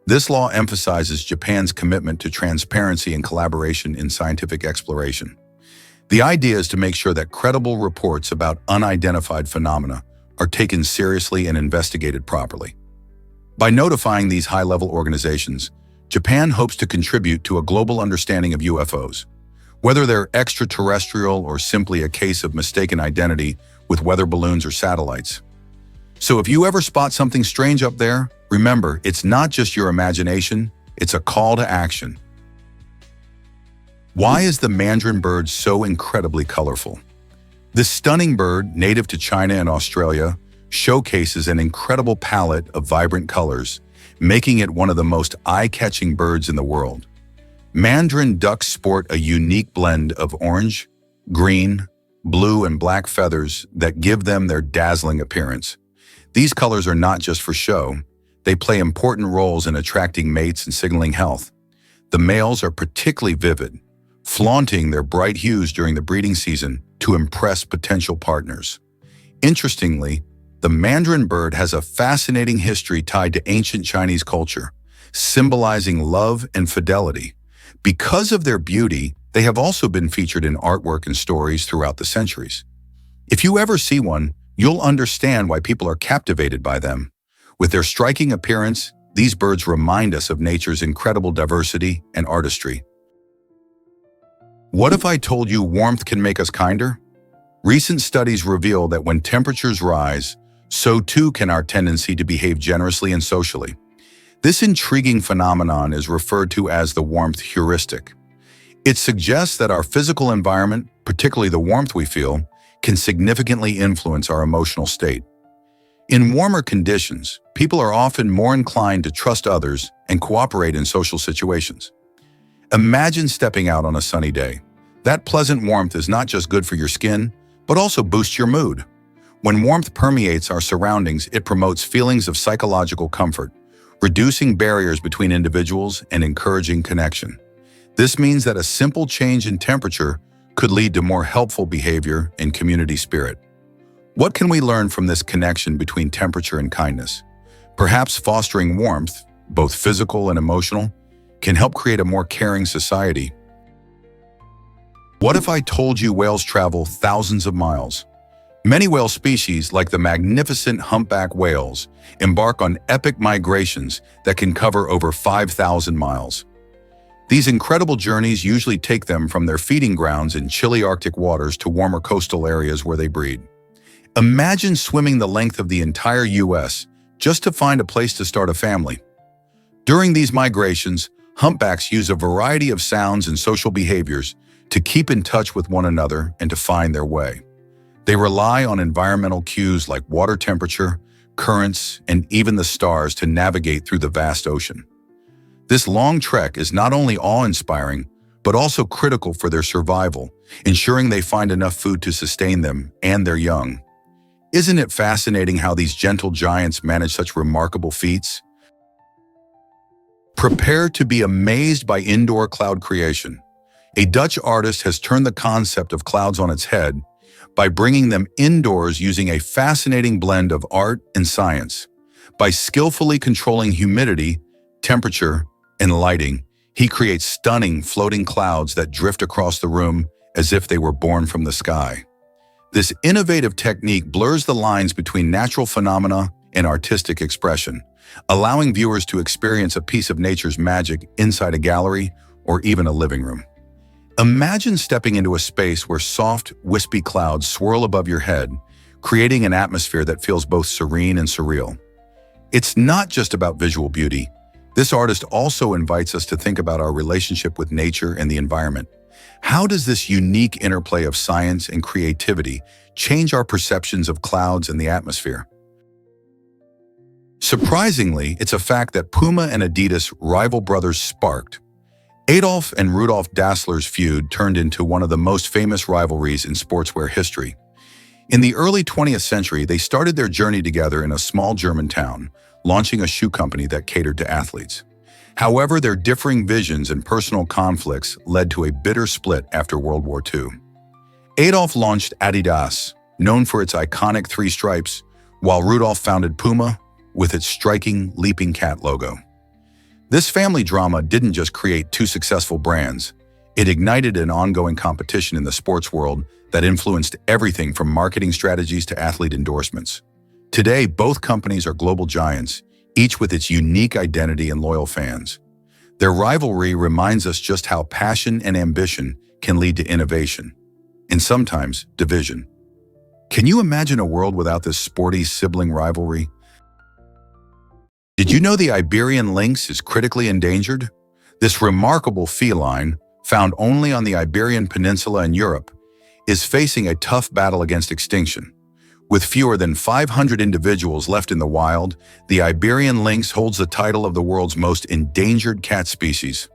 This law emphasizes Japan's commitment to transparency and collaboration in scientific exploration. The idea is to make sure that credible reports about unidentified phenomena are taken seriously and investigated properly. By notifying these high-level organizations, Japan hopes to contribute to a global understanding of UFOs, whether they're extraterrestrial or simply a case of mistaken identity with weather balloons or satellites. So if you ever spot something strange up there, remember, it's not just your imagination, it's a call to action. Why is the mandarin bird so incredibly colorful? This stunning bird, native to China and Australia, showcases an incredible palette of vibrant colors, making it one of the most eye-catching birds in the world. Mandarin ducks sport a unique blend of orange, green, blue, and black feathers that give them their dazzling appearance. These colors are not just for show, they play important roles in attracting mates and signaling health. The males are particularly vivid, flaunting their bright hues during the breeding season to impress potential partners. Interestingly, the mandarin bird has a fascinating history tied to ancient Chinese culture, symbolizing love and fidelity. Because of their beauty, They have also been featured in artwork and stories throughout the centuries. If you ever see one, you'll understand why people are captivated by them. With their striking appearance, these birds remind us of nature's incredible diversity and artistry. What if I told you warmth can make us kinder? Recent studies reveal that when temperatures rise, so too can our tendency to behave generously and socially. This intriguing phenomenon is referred to as the warmth heuristic. It suggests that our physical environment, particularly the warmth we feel, can significantly influence our emotional state. In warmer conditions, people are often more inclined to trust others and cooperate in social situations. Imagine stepping out on a sunny day. That pleasant warmth is not just good for your skin, but also boosts your mood. When warmth permeates our surroundings, it promotes feelings of psychological comfort, reducing barriers between individuals and encouraging connection. This means that a simple change in temperature could lead to more helpful behavior and community spirit. What can we learn from this connection between temperature and kindness? Perhaps fostering warmth, both physical and emotional, can help create a more caring society. What if I told you whales travel thousands of miles? Many whale species, like the magnificent humpback whales, embark on epic migrations that can cover over 5,000 miles. These incredible journeys usually take them from their feeding grounds in chilly Arctic waters to warmer coastal areas where they breed. Imagine swimming the length of the entire U.S. just to find a place to start a family. During these migrations, humpbacks use a variety of sounds and social behaviors to keep in touch with one another and to find their way. They rely on environmental cues like water temperature, currents, and even the stars to navigate through the vast ocean. This long trek is not only awe-inspiring, but also critical for their survival, ensuring they find enough food to sustain them and their young. Isn't it fascinating how these gentle giants manage such remarkable feats? Prepare to be amazed by indoor cloud creation. A Dutch artist has turned the concept of clouds on its head by bringing them indoors using a fascinating blend of art and science. By skillfully controlling humidity, temperature, and lighting, he creates stunning floating clouds that drift across the room as if they were born from the sky. This innovative technique blurs the lines between natural phenomena and artistic expression, allowing viewers to experience a piece of nature's magic inside a gallery or even a living room. Imagine stepping into a space where soft, wispy clouds swirl above your head, creating an atmosphere that feels both serene and surreal. It's not just about visual beauty. This artist also invites us to think about our relationship with nature and the environment. How does this unique interplay of science and creativity change our perceptions of clouds and the atmosphere? Surprisingly, it's a fact that Puma and Adidas, rival brothers, sparked. Adolf and Rudolf Dassler's feud turned into one of the most famous rivalries in sportswear history. In the early 20th century, they started their journey together in a small German town, launching a shoe company that catered to athletes. However, their differing visions and personal conflicts led to a bitter split after World War II. Adolf launched Adidas, known for its iconic three stripes, while Rudolf founded Puma with its striking leaping cat logo. This family drama didn't just create two successful brands, it ignited an ongoing competition in the sports world that influenced everything from marketing strategies to athlete endorsements. Today, both companies are global giants, each with its unique identity and loyal fans. Their rivalry reminds us just how passion and ambition can lead to innovation, and sometimes division. Can you imagine a world without this sporty sibling rivalry? Did you know the Iberian lynx is critically endangered? This remarkable feline, found only on the Iberian Peninsula in Europe, is facing a tough battle against extinction. With fewer than 500 individuals left in the wild, the Iberian lynx holds the title of the world's most endangered cat species.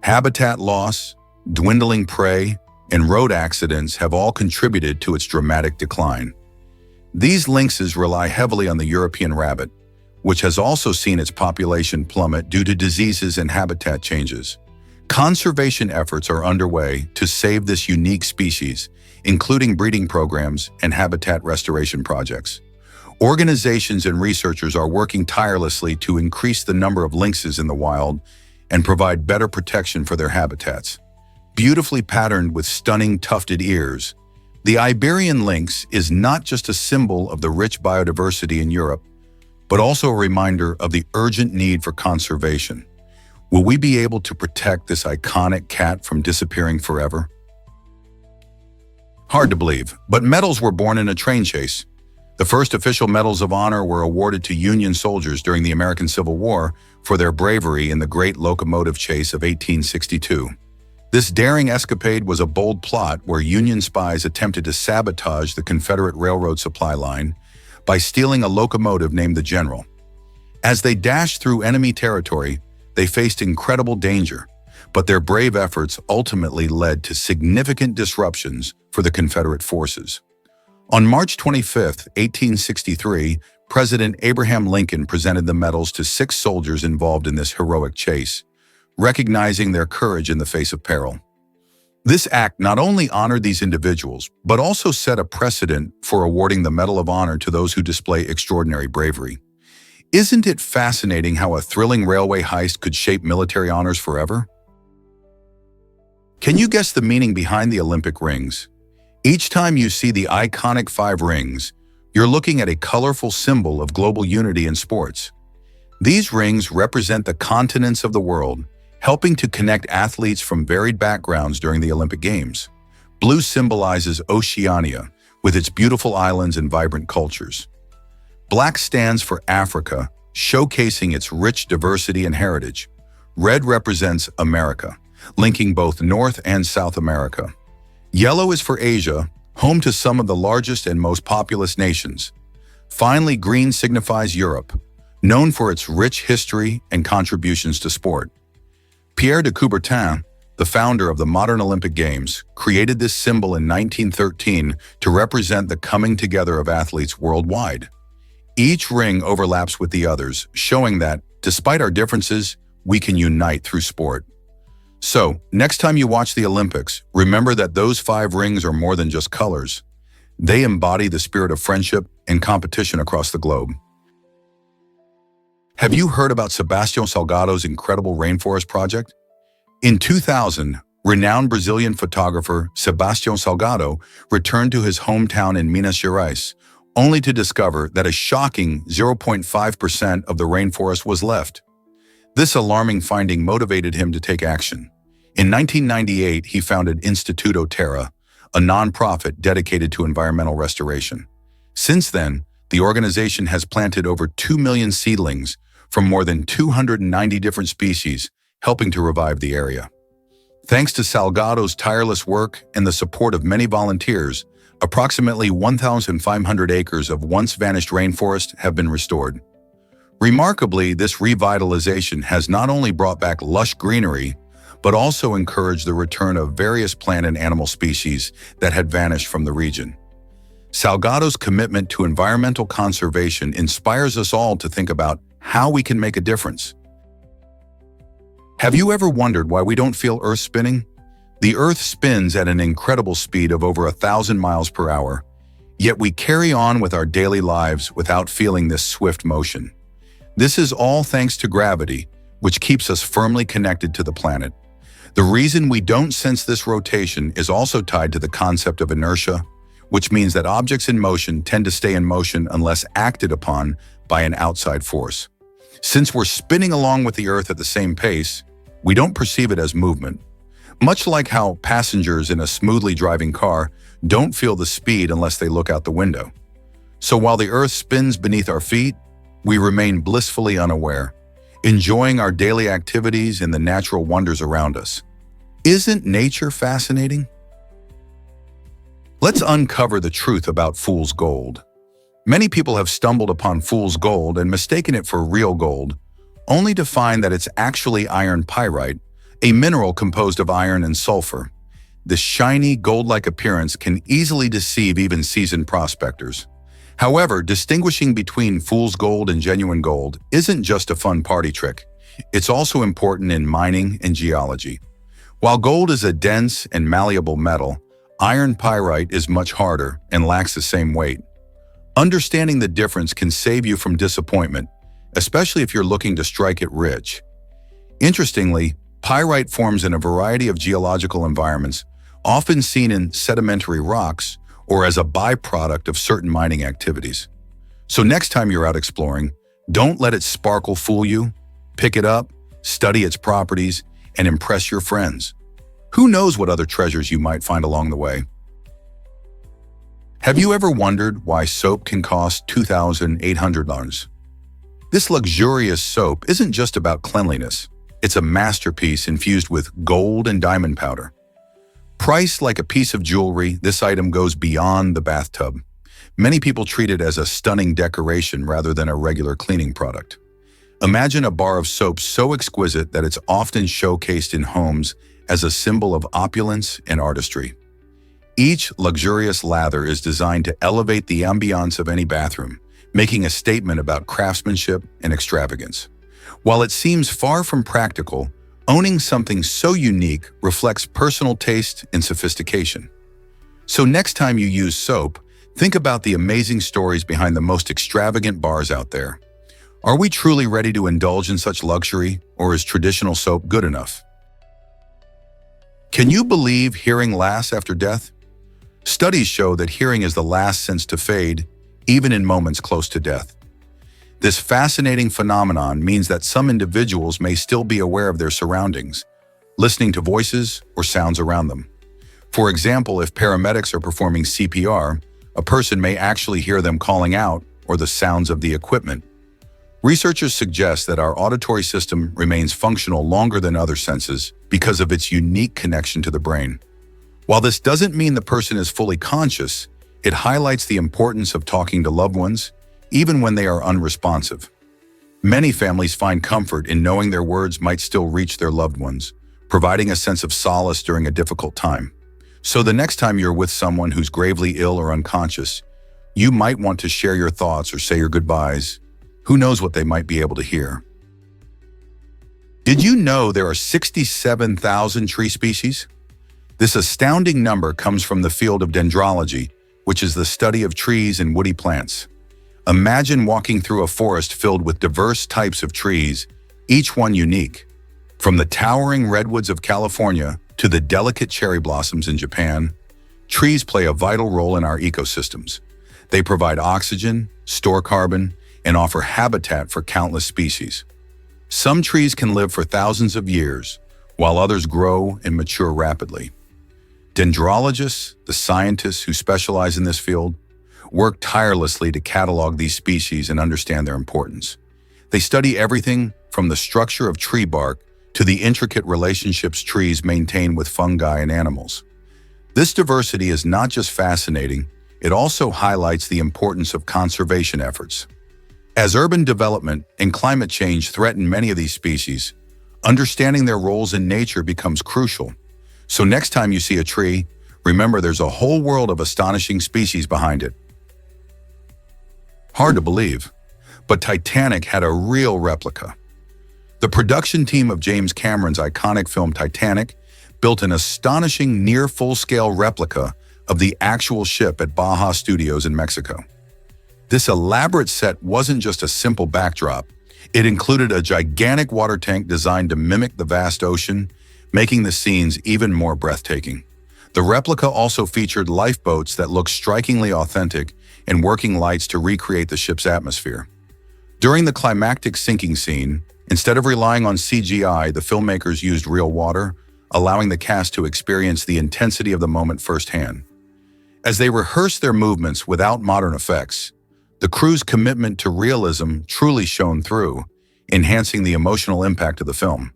Habitat loss, dwindling prey, and road accidents have all contributed to its dramatic decline. These lynxes rely heavily on the European rabbit, which has also seen its population plummet due to diseases and habitat changes. Conservation efforts are underway to save this unique species, including breeding programs and habitat restoration projects. Organizations and researchers are working tirelessly to increase the number of lynxes in the wild and provide better protection for their habitats. beautifully patterned with stunning tufted ears. The Iberian lynx is not just a symbol of the rich biodiversity in Europe, but also a reminder of the urgent need for conservation. Will we be able to protect this iconic cat from disappearing forever? Hard to believe, but medals were born in a train chase. The first official medals of honor were awarded to Union soldiers during the American Civil War for their bravery in the Great Locomotive Chase of 1862. This daring escapade was a bold plot where Union spies attempted to sabotage the Confederate railroad supply line by stealing a locomotive named the General. As they dashed through enemy territory, they faced incredible danger, but their brave efforts ultimately led to significant disruptions for the Confederate forces. On March 25, 1863, President Abraham Lincoln presented the medals to 6 soldiers involved in this heroic chase, recognizing their courage in the face of peril. This act not only honored these individuals, but also set a precedent for awarding the Medal of Honor to those who display extraordinary bravery. Isn't it fascinating how a thrilling railway heist could shape military honors forever? Can you guess the meaning behind the Olympic rings? Each time you see the iconic 5 rings, you're looking at a colorful symbol of global unity in sports. These rings represent the continents of the world, helping to connect athletes from varied backgrounds during the Olympic Games. Blue symbolizes Oceania, with its beautiful islands and vibrant cultures. Black stands for Africa, showcasing its rich diversity and heritage. Red represents America, linking both North and South America. Yellow is for Asia, home to some of the largest and most populous nations. Finally, green signifies Europe, known for its rich history and contributions to sport. Pierre de Coubertin, the founder of the modern Olympic Games, created this symbol in 1913 to represent the coming together of athletes worldwide. Each ring overlaps with the others, showing that, despite our differences, we can unite through sport. So, next time you watch the Olympics, remember that those 5 rings are more than just colors. They embody the spirit of friendship and competition across the globe. Have you heard about Sebastião Salgado's incredible rainforest project? In 2000, renowned Brazilian photographer Sebastião Salgado returned to his hometown in Minas Gerais, only to discover that a shocking 0.5% of the rainforest was left. This alarming finding motivated him to take action. In 1998, he founded Instituto Terra, a nonprofit dedicated to environmental restoration. Since then, the organization has planted over 2 million seedlings from more than 290 different species, helping to revive the area. Thanks to Salgado's tireless work and the support of many volunteers, approximately 1,500 acres of once-vanished rainforest have been restored. Remarkably, this revitalization has not only brought back lush greenery, but also encouraged the return of various plant and animal species that had vanished from the region. Salgado's commitment to environmental conservation inspires us all to think about how we can make a difference. Have you ever wondered why we don't feel Earth spinning? The Earth spins at an incredible speed of over 1,000 miles per hour, yet we carry on with our daily lives without feeling this swift motion. This is all thanks to gravity, which keeps us firmly connected to the planet. The reason we don't sense this rotation is also tied to the concept of inertia, which means that objects in motion tend to stay in motion unless acted upon by an outside force. Since we're spinning along with the Earth at the same pace, we don't perceive it as movement. Much like how passengers in a smoothly driving car don't feel the speed unless they look out the window. So while the Earth spins beneath our feet, we remain blissfully unaware, enjoying our daily activities and the natural wonders around us. Isn't nature fascinating? Let's uncover the truth about fool's gold. Many people have stumbled upon fool's gold and mistaken it for real gold, only to find that it's actually iron pyrite, a mineral composed of iron and sulfur. This shiny, gold-like appearance can easily deceive even seasoned prospectors. However, distinguishing between fool's gold and genuine gold isn't just a fun party trick. It's also important in mining and geology. While gold is a dense and malleable metal, iron pyrite is much harder and lacks the same weight. Understanding the difference can save you from disappointment, especially if you're looking to strike it rich. Interestingly, Pyrite forms in a variety of geological environments, often seen in sedimentary rocks or as a byproduct of certain mining activities. So next time you're out exploring, don't let its sparkle fool you. Pick it up, study its properties, and impress your friends. Who knows what other treasures you might find along the way? Have you ever wondered why soap can cost $2,800? This luxurious soap isn't just about cleanliness. It's a masterpiece infused with gold and diamond powder. Priced like a piece of jewelry, this item goes beyond the bathtub. Many people treat it as a stunning decoration rather than a regular cleaning product. Imagine a bar of soap so exquisite that it's often showcased in homes as a symbol of opulence and artistry. Each luxurious lather is designed to elevate the ambiance of any bathroom, making a statement about craftsmanship and extravagance. While it seems far from practical, owning something so unique reflects personal taste and sophistication. So next time you use soap, think about the amazing stories behind the most extravagant bars out there. Are we truly ready to indulge in such luxury, or is traditional soap good enough? Can you believe hearing lasts after death? Studies show that hearing is the last sense to fade, even in moments close to death. This fascinating phenomenon means that some individuals may still be aware of their surroundings, listening to voices or sounds around them. For example, if paramedics are performing CPR, a person may actually hear them calling out or the sounds of the equipment. Researchers suggest that our auditory system remains functional longer than other senses because of its unique connection to the brain. While this doesn't mean the person is fully conscious, it highlights the importance of talking to loved ones, even when they are unresponsive. Many families find comfort in knowing their words might still reach their loved ones, providing a sense of solace during a difficult time. So the next time you're with someone who's gravely ill or unconscious, you might want to share your thoughts or say your goodbyes. Who knows what they might be able to hear? Did you know there are 67,000 tree species? This astounding number comes from the field of dendrology, which is the study of trees and woody plants. Imagine walking through a forest filled with diverse types of trees, each one unique. From the towering redwoods of California to the delicate cherry blossoms in Japan, trees play a vital role in our ecosystems. They provide oxygen, store carbon, and offer habitat for countless species. Some trees can live for thousands of years, while others grow and mature rapidly. Dendrologists, the scientists who specialize in this field, work tirelessly to catalog these species and understand their importance. They study everything from the structure of tree bark to the intricate relationships trees maintain with fungi and animals. This diversity is not just fascinating, it also highlights the importance of conservation efforts. As urban development and climate change threaten many of these species, understanding their roles in nature becomes crucial. So next time you see a tree, remember there's a whole world of astonishing species behind it. Hard to believe, but Titanic had a real replica. The production team of James Cameron's iconic film Titanic built an astonishing near full-scale replica of the actual ship at Baja Studios in Mexico. This elaborate set wasn't just a simple backdrop. It included a gigantic water tank designed to mimic the vast ocean, making the scenes even more breathtaking. The replica also featured lifeboats that looked strikingly authentic and working lights to recreate the ship's atmosphere. During the climactic sinking scene, instead of relying on CGI, the filmmakers used real water, allowing the cast to experience the intensity of the moment firsthand. As they rehearsed their movements without modern effects, the crew's commitment to realism truly shone through, enhancing the emotional impact of the film.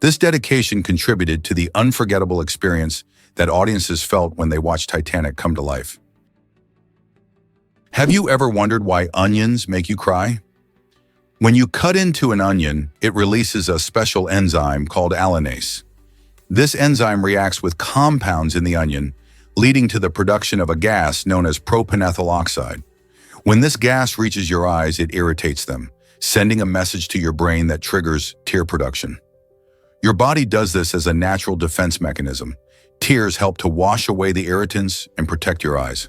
This dedication contributed to the unforgettable experience that audiences felt when they watched Titanic come to life. Have you ever wondered why onions make you cry? When you cut into an onion, it releases a special enzyme called allinase. This enzyme reacts with compounds in the onion, leading to the production of a gas known as propanethyl oxide. When this gas reaches your eyes, it irritates them, sending a message to your brain that triggers tear production. Your body does this as a natural defense mechanism. Tears help to wash away the irritants and protect your eyes.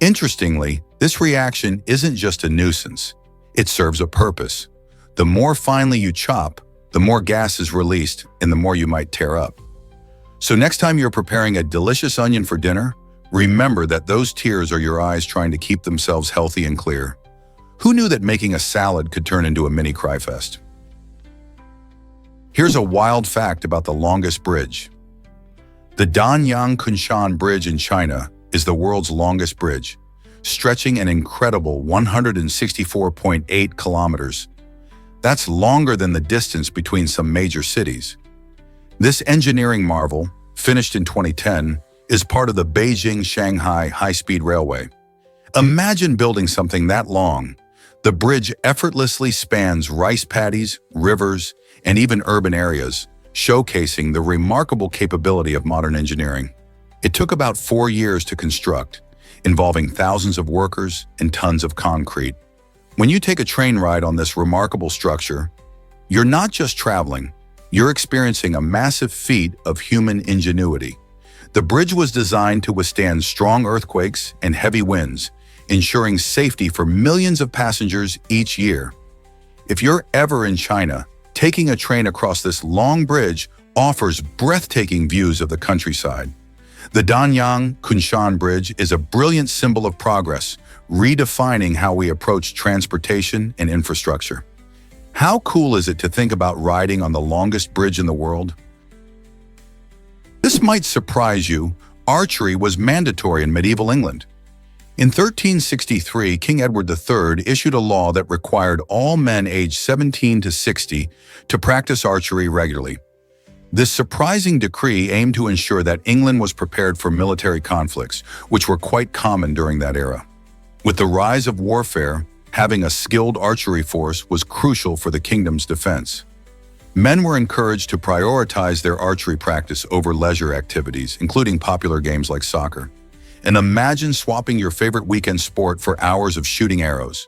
Interestingly, this reaction isn't just a nuisance. It serves a purpose. The more finely you chop, the more gas is released and the more you might tear up. So next time you're preparing a delicious onion for dinner, remember that those tears are your eyes trying to keep themselves healthy and clear. Who knew that making a salad could turn into a mini cry fest? Here's a wild fact about the longest bridge. The Danyang Kunshan Bridge in China is the world's longest bridge, stretching an incredible 164.8 kilometers. That's longer than the distance between some major cities. This engineering marvel, finished in 2010, is part of the Beijing-Shanghai high-speed railway. Imagine building something that long. The bridge effortlessly spans rice paddies, rivers, and even urban areas, showcasing the remarkable capability of modern engineering. It took about 4 years to construct, involving thousands of workers and tons of concrete. When you take a train ride on this remarkable structure, you're not just traveling, you're experiencing a massive feat of human ingenuity. The bridge was designed to withstand strong earthquakes and heavy winds, ensuring safety for millions of passengers each year. If you're ever in China, taking a train across this long bridge offers breathtaking views of the countryside. The Danyang Kunshan Bridge is a brilliant symbol of progress, redefining how we approach transportation and infrastructure. How cool is it to think about riding on the longest bridge in the world? This might surprise you. Archery was mandatory in medieval England. In 1363, King Edward III issued a law that required all men aged 17 to 60 to practice archery regularly. This surprising decree aimed to ensure that England was prepared for military conflicts, which were quite common during that era. With the rise of warfare, having a skilled archery force was crucial for the kingdom's defense. Men were encouraged to prioritize their archery practice over leisure activities, including popular games like soccer. And imagine swapping your favorite weekend sport for hours of shooting arrows.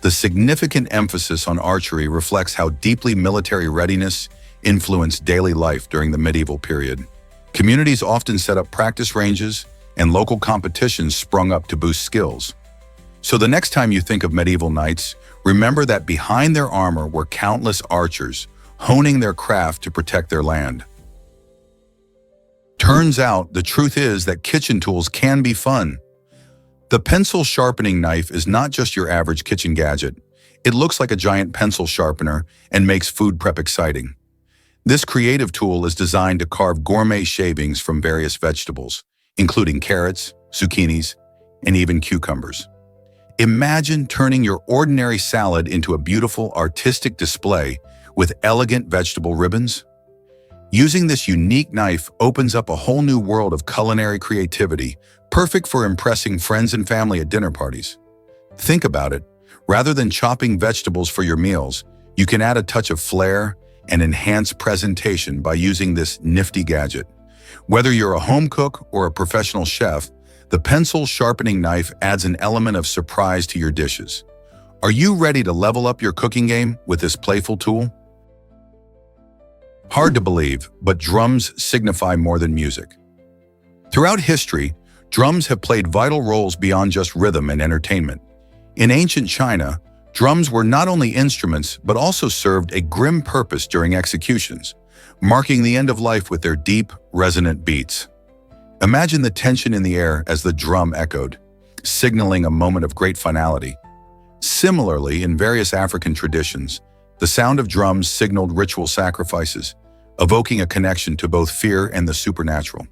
The significant emphasis on archery reflects how deeply military readiness influenced daily life during the medieval period. Communities often set up practice ranges, and local competitions sprung up to boost skills. So the next time you think of medieval knights, remember that behind their armor were countless archers, honing their craft to protect their land. Turns out, the truth is that kitchen tools can be fun. The pencil sharpening knife is not just your average kitchen gadget. It looks like a giant pencil sharpener and makes food prep exciting. This creative tool is designed to carve gourmet shavings from various vegetables, including carrots, zucchinis, and even cucumbers. Imagine turning your ordinary salad into a beautiful artistic display with elegant vegetable ribbons. Using this unique knife opens up a whole new world of culinary creativity, perfect for impressing friends and family at dinner parties. Think about it. Rather than chopping vegetables for your meals, you can add a touch of flair and enhance presentation by using this nifty gadget. Whether you're a home cook or a professional chef, the pencil sharpening knife adds an element of surprise to your dishes. Are you ready to level up your cooking game with this playful tool? Hard to believe, but drums signify more than music. Throughout history, drums have played vital roles beyond just rhythm and entertainment. In ancient China, drums were not only instruments but also served a grim purpose during executions, marking the end of life with their deep, resonant beats. Imagine the tension in the air as the drum echoed, signaling a moment of great finality. Similarly, in various African traditions, the sound of drums signaled ritual sacrifices, evoking a connection to both fear and the supernatural.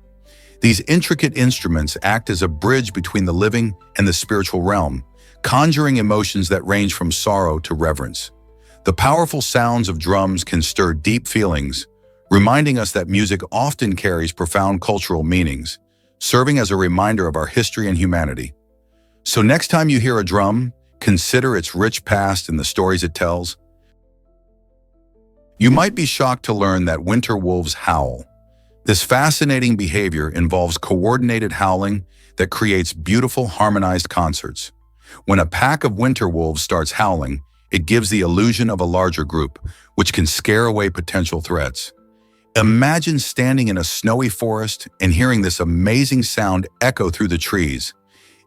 These intricate instruments act as a bridge between the living and the spiritual realm, conjuring emotions that range from sorrow to reverence. The powerful sounds of drums can stir deep feelings, reminding us that music often carries profound cultural meanings, serving as a reminder of our history and humanity. So next time you hear a drum, consider its rich past and the stories it tells. You might be shocked to learn that winter wolves howl. This fascinating behavior involves coordinated howling that creates beautiful, harmonized concerts. When a pack of winter wolves starts howling, it gives the illusion of a larger group, which can scare away potential threats. Imagine standing in a snowy forest and hearing this amazing sound echo through the trees.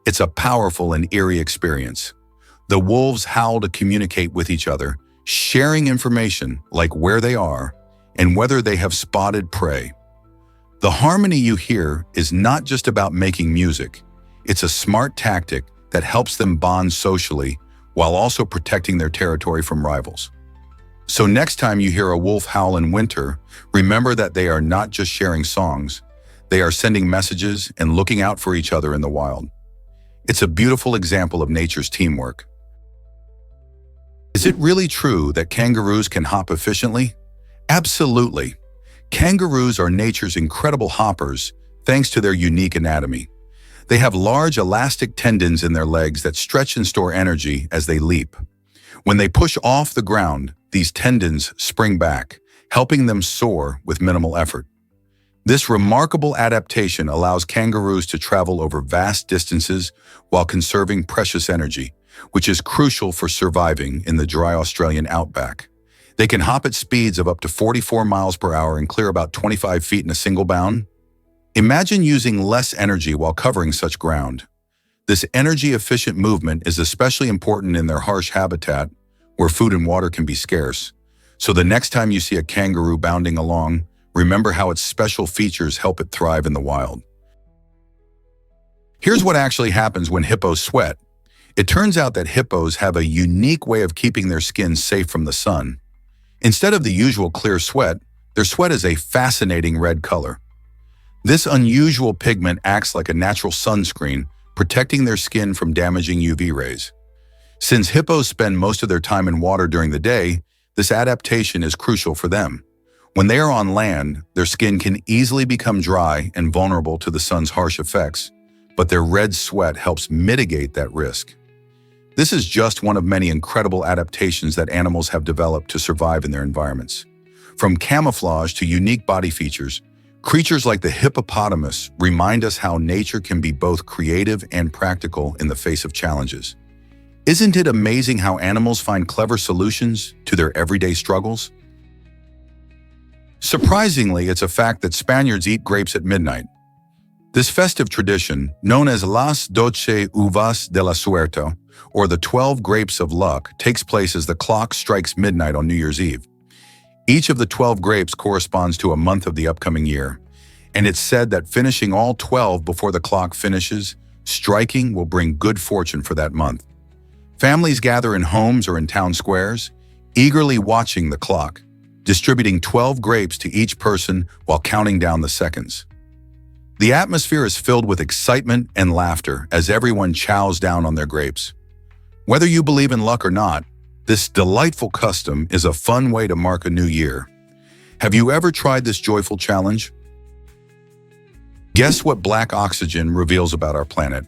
It's a powerful and eerie experience. The wolves howl to communicate with each other, sharing information like where they are and whether they have spotted prey. The harmony you hear is not just about making music. It's a smart tactic that helps them bond socially while also protecting their territory from rivals. So next time you hear a wolf howl in winter, remember that they are not just sharing songs. They are sending messages and looking out for each other in the wild. It's a beautiful example of nature's teamwork. Is it really true that kangaroos can hop efficiently? Absolutely. Kangaroos are nature's incredible hoppers thanks to their unique anatomy. They have large elastic tendons in their legs that stretch and store energy as they leap. When they push off the ground, these tendons spring back, helping them soar with minimal effort. This remarkable adaptation allows kangaroos to travel over vast distances while conserving precious energy, which is crucial for surviving in the dry Australian outback. They can hop at speeds of up to 44 miles per hour and clear about 25 feet in a single bound. Imagine using less energy while covering such ground. This energy-efficient movement is especially important in their harsh habitat, where food and water can be scarce. So the next time you see a kangaroo bounding along, remember how its special features help it thrive in the wild. Here's what actually happens when hippos sweat. It turns out that hippos have a unique way of keeping their skin safe from the sun. Instead of the usual clear sweat, their sweat is a fascinating red color. This unusual pigment acts like a natural sunscreen, protecting their skin from damaging UV rays. Since hippos spend most of their time in water during the day, this adaptation is crucial for them. When they are on land, their skin can easily become dry and vulnerable to the sun's harsh effects, but their red sweat helps mitigate that risk. This is just one of many incredible adaptations that animals have developed to survive in their environments. From camouflage to unique body features, creatures like the hippopotamus remind us how nature can be both creative and practical in the face of challenges. Isn't it amazing how animals find clever solutions to their everyday struggles? Surprisingly, it's a fact that Spaniards eat grapes at midnight. This festive tradition, known as Las 12 Uvas de la Suerte, or the 12 Grapes of Luck, takes place as the clock strikes midnight on New Year's Eve. Each of the 12 grapes corresponds to a month of the upcoming year, and it's said that finishing all 12 before the clock finishes, striking will bring good fortune for that month. Families gather in homes or in town squares, eagerly watching the clock, distributing 12 grapes to each person while counting down the seconds. The atmosphere is filled with excitement and laughter as everyone chows down on their grapes. Whether you believe in luck or not, this delightful custom is a fun way to mark a new year. Have you ever tried this joyful challenge? Guess what black oxygen reveals about our planet?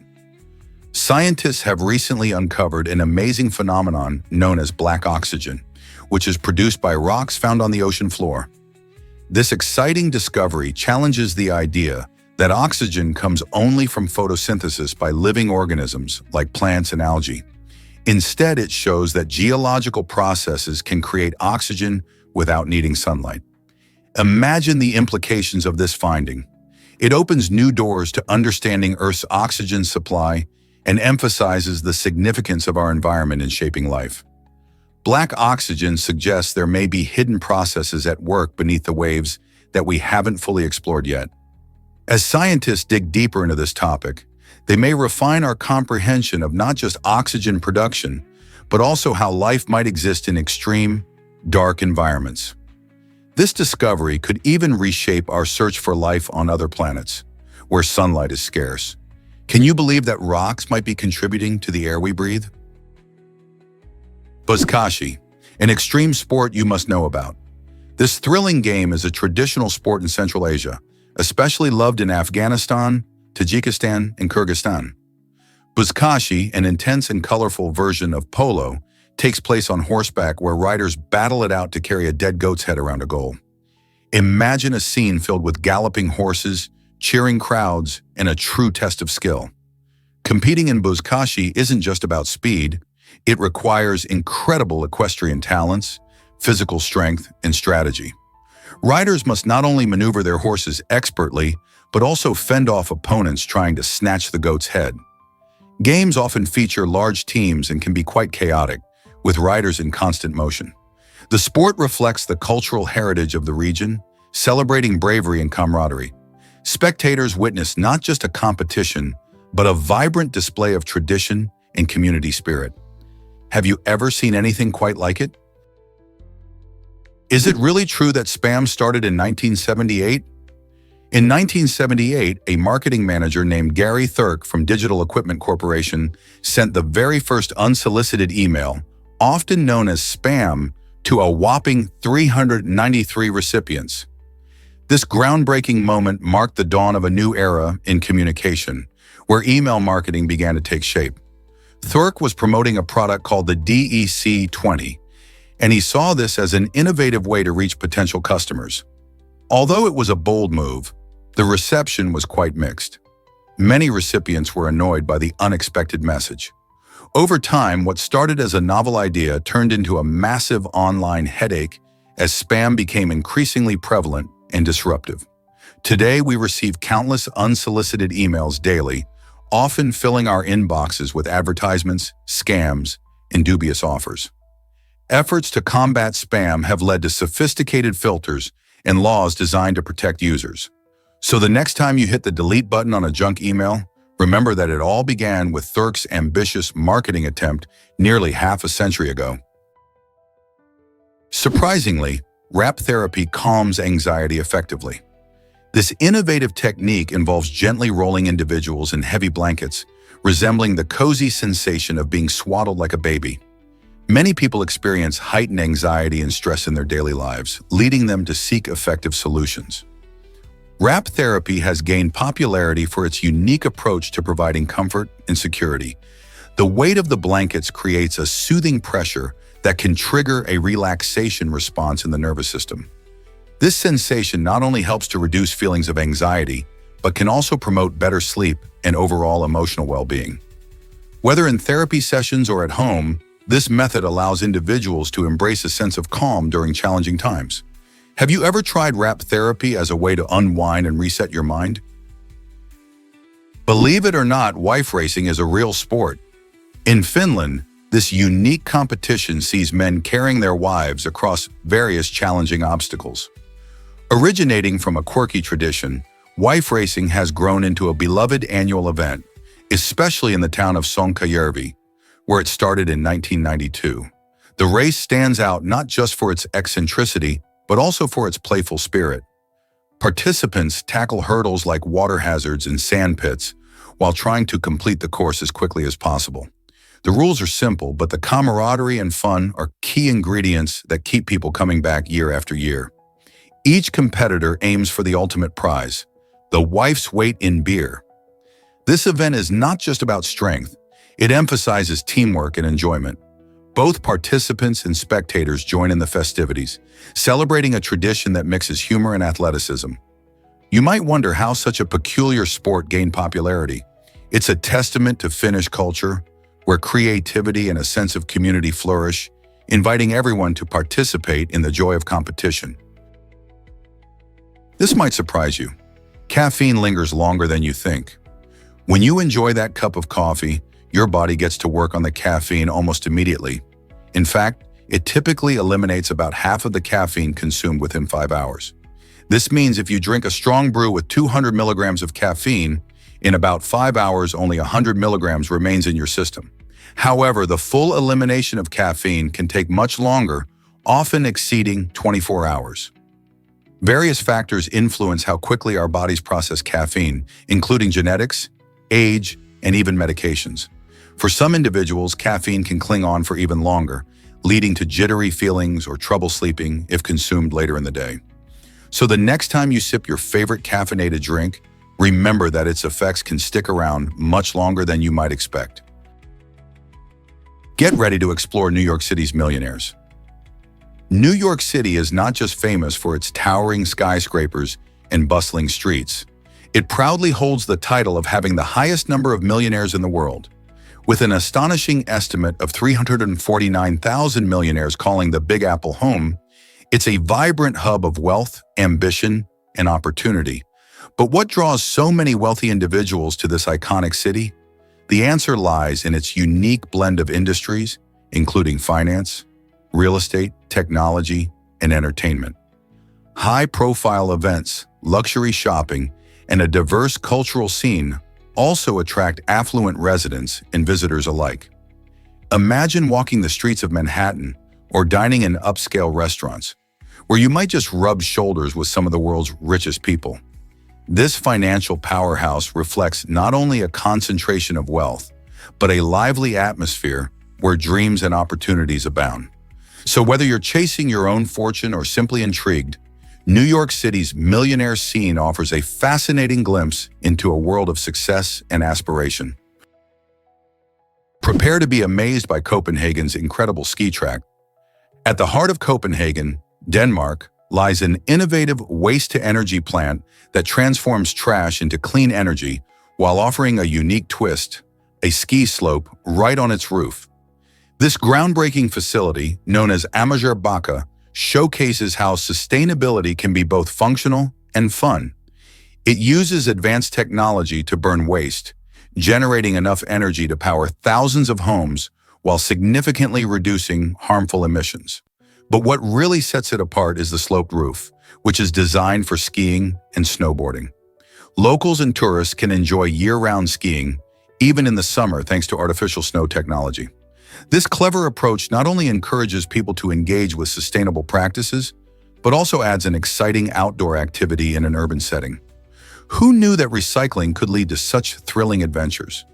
Scientists have recently uncovered an amazing phenomenon known as black oxygen, which is produced by rocks found on the ocean floor. This exciting discovery challenges the idea that oxygen comes only from photosynthesis by living organisms like plants and algae. Instead, it shows that geological processes can create oxygen without needing sunlight. Imagine the implications of this finding. It opens new doors to understanding Earth's oxygen supply and emphasizes the significance of our environment in shaping life. Black oxygen suggests there may be hidden processes at work beneath the waves that we haven't fully explored yet. As scientists dig deeper into this topic, they may refine our comprehension of not just oxygen production, but also how life might exist in extreme, dark environments. This discovery could even reshape our search for life on other planets, where sunlight is scarce. Can you believe that rocks might be contributing to the air we breathe? Buzkashi, an extreme sport you must know about. This thrilling game is a traditional sport in Central Asia, especially loved in Afghanistan, Tajikistan, and Kyrgyzstan. Buzkashi, an intense and colorful version of polo, takes place on horseback where riders battle it out to carry a dead goat's head around a goal. Imagine a scene filled with galloping horses, cheering crowds, and a true test of skill. Competing in Buzkashi isn't just about speed, it requires incredible equestrian talents, physical strength, and strategy. Riders must not only maneuver their horses expertly, but also fend off opponents trying to snatch the goat's head. Games often feature large teams and can be quite chaotic, with riders in constant motion. The sport reflects the cultural heritage of the region, celebrating bravery and camaraderie. Spectators witness not just a competition, but a vibrant display of tradition and community spirit. Have you ever seen anything quite like it? Is it really true that Spam started in 1978? In 1978, a marketing manager named Gary Thurk from Digital Equipment Corporation sent the very first unsolicited email, often known as spam, to a whopping 393 recipients. This groundbreaking moment marked the dawn of a new era in communication, where email marketing began to take shape. Thurk was promoting a product called the DEC-20, and he saw this as an innovative way to reach potential customers. Although it was a bold move, the reception was quite mixed. Many recipients were annoyed by the unexpected message. Over time, what started as a novel idea turned into a massive online headache as spam became increasingly prevalent and disruptive. Today, we receive countless unsolicited emails daily, often filling our inboxes with advertisements, scams, and dubious offers. Efforts to combat spam have led to sophisticated filters and laws designed to protect users. So the next time you hit the delete button on a junk email, remember that it all began with Thurk's ambitious marketing attempt nearly half a century ago. Surprisingly, wrap therapy calms anxiety effectively. This innovative technique involves gently rolling individuals in heavy blankets, resembling the cozy sensation of being swaddled like a baby. Many people experience heightened anxiety and stress in their daily lives, leading them to seek effective solutions. Wrap therapy has gained popularity for its unique approach to providing comfort and security. The weight of the blankets creates a soothing pressure that can trigger a relaxation response in the nervous system. This sensation not only helps to reduce feelings of anxiety, but can also promote better sleep and overall emotional well-being. Whether in therapy sessions or at home, this method allows individuals to embrace a sense of calm during challenging times. Have you ever tried wrap therapy as a way to unwind and reset your mind? Believe it or not, wife racing is a real sport. In Finland, this unique competition sees men carrying their wives across various challenging obstacles. Originating from a quirky tradition, wife racing has grown into a beloved annual event, especially in the town of Sonkajärvi, where it started in 1992. The race stands out not just for its eccentricity, but also for its playful spirit. Participants tackle hurdles like water hazards and sand pits while trying to complete the course as quickly as possible. The rules are simple, but the camaraderie and fun are key ingredients that keep people coming back year after year. Each competitor aims for the ultimate prize, the wife's weight in beer. This event is not just about strength, it emphasizes teamwork and enjoyment. Both participants and spectators join in the festivities, celebrating a tradition that mixes humor and athleticism. You might wonder how such a peculiar sport gained popularity. It's a testament to Finnish culture, where creativity and a sense of community flourish, inviting everyone to participate in the joy of competition. This might surprise you. Caffeine lingers longer than you think. When you enjoy that cup of coffee, your body gets to work on the caffeine almost immediately. In fact, it typically eliminates about half of the caffeine consumed within 5 hours. This means if you drink a strong brew with 200 milligrams of caffeine, in about 5 hours, only 100 milligrams remains in your system. However, the full elimination of caffeine can take much longer, often exceeding 24 hours. Various factors influence how quickly our bodies process caffeine, including genetics, age, and even medications. For some individuals, caffeine can cling on for even longer, leading to jittery feelings or trouble sleeping if consumed later in the day. So the next time you sip your favorite caffeinated drink, remember that its effects can stick around much longer than you might expect. Get ready to explore New York City's millionaires. New York City is not just famous for its towering skyscrapers and bustling streets. It proudly holds the title of having the highest number of millionaires in the world. With an astonishing estimate of 349,000 millionaires calling the Big Apple home, it's a vibrant hub of wealth, ambition, and opportunity. But what draws so many wealthy individuals to this iconic city? The answer lies in its unique blend of industries, including finance, real estate, technology, and entertainment. High-profile events, luxury shopping, and a diverse cultural scene also attract affluent residents and visitors alike. Imagine walking the streets of Manhattan or dining in upscale restaurants, where you might just rub shoulders with some of the world's richest people. This financial powerhouse reflects not only a concentration of wealth, but a lively atmosphere where dreams and opportunities abound. So whether you're chasing your own fortune or simply intrigued, New York City's millionaire scene offers a fascinating glimpse into a world of success and aspiration. Prepare to be amazed by Copenhagen's incredible ski track. At the heart of Copenhagen, Denmark, lies an innovative waste-to-energy plant that transforms trash into clean energy while offering a unique twist, a ski slope right on its roof. This groundbreaking facility, known as Amager Bakke, showcases how sustainability can be both functional and fun. It uses advanced technology to burn waste, generating enough energy to power thousands of homes while significantly reducing harmful emissions. But what really sets it apart is the sloped roof, which is designed for skiing and snowboarding. Locals and tourists can enjoy year-round skiing, even in the summer thanks to artificial snow technology. This clever approach not only encourages people to engage with sustainable practices, but also adds an exciting outdoor activity in an urban setting. Who knew that recycling could lead to such thrilling adventures?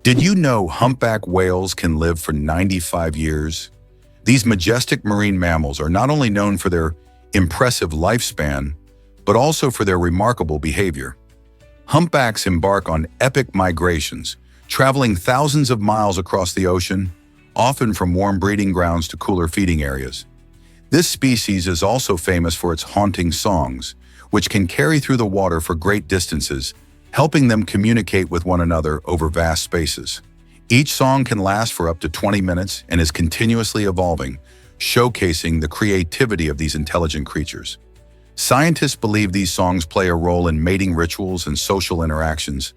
Did you know humpback whales can live for 95 years? These majestic marine mammals are not only known for their impressive lifespan, but also for their remarkable behavior. Humpbacks embark on epic migrations, traveling thousands of miles across the ocean, often from warm breeding grounds to cooler feeding areas. This species is also famous for its haunting songs, which can carry through the water for great distances, helping them communicate with one another over vast spaces. Each song can last for up to 20 minutes and is continuously evolving, showcasing the creativity of these intelligent creatures. Scientists believe these songs play a role in mating rituals and social interactions.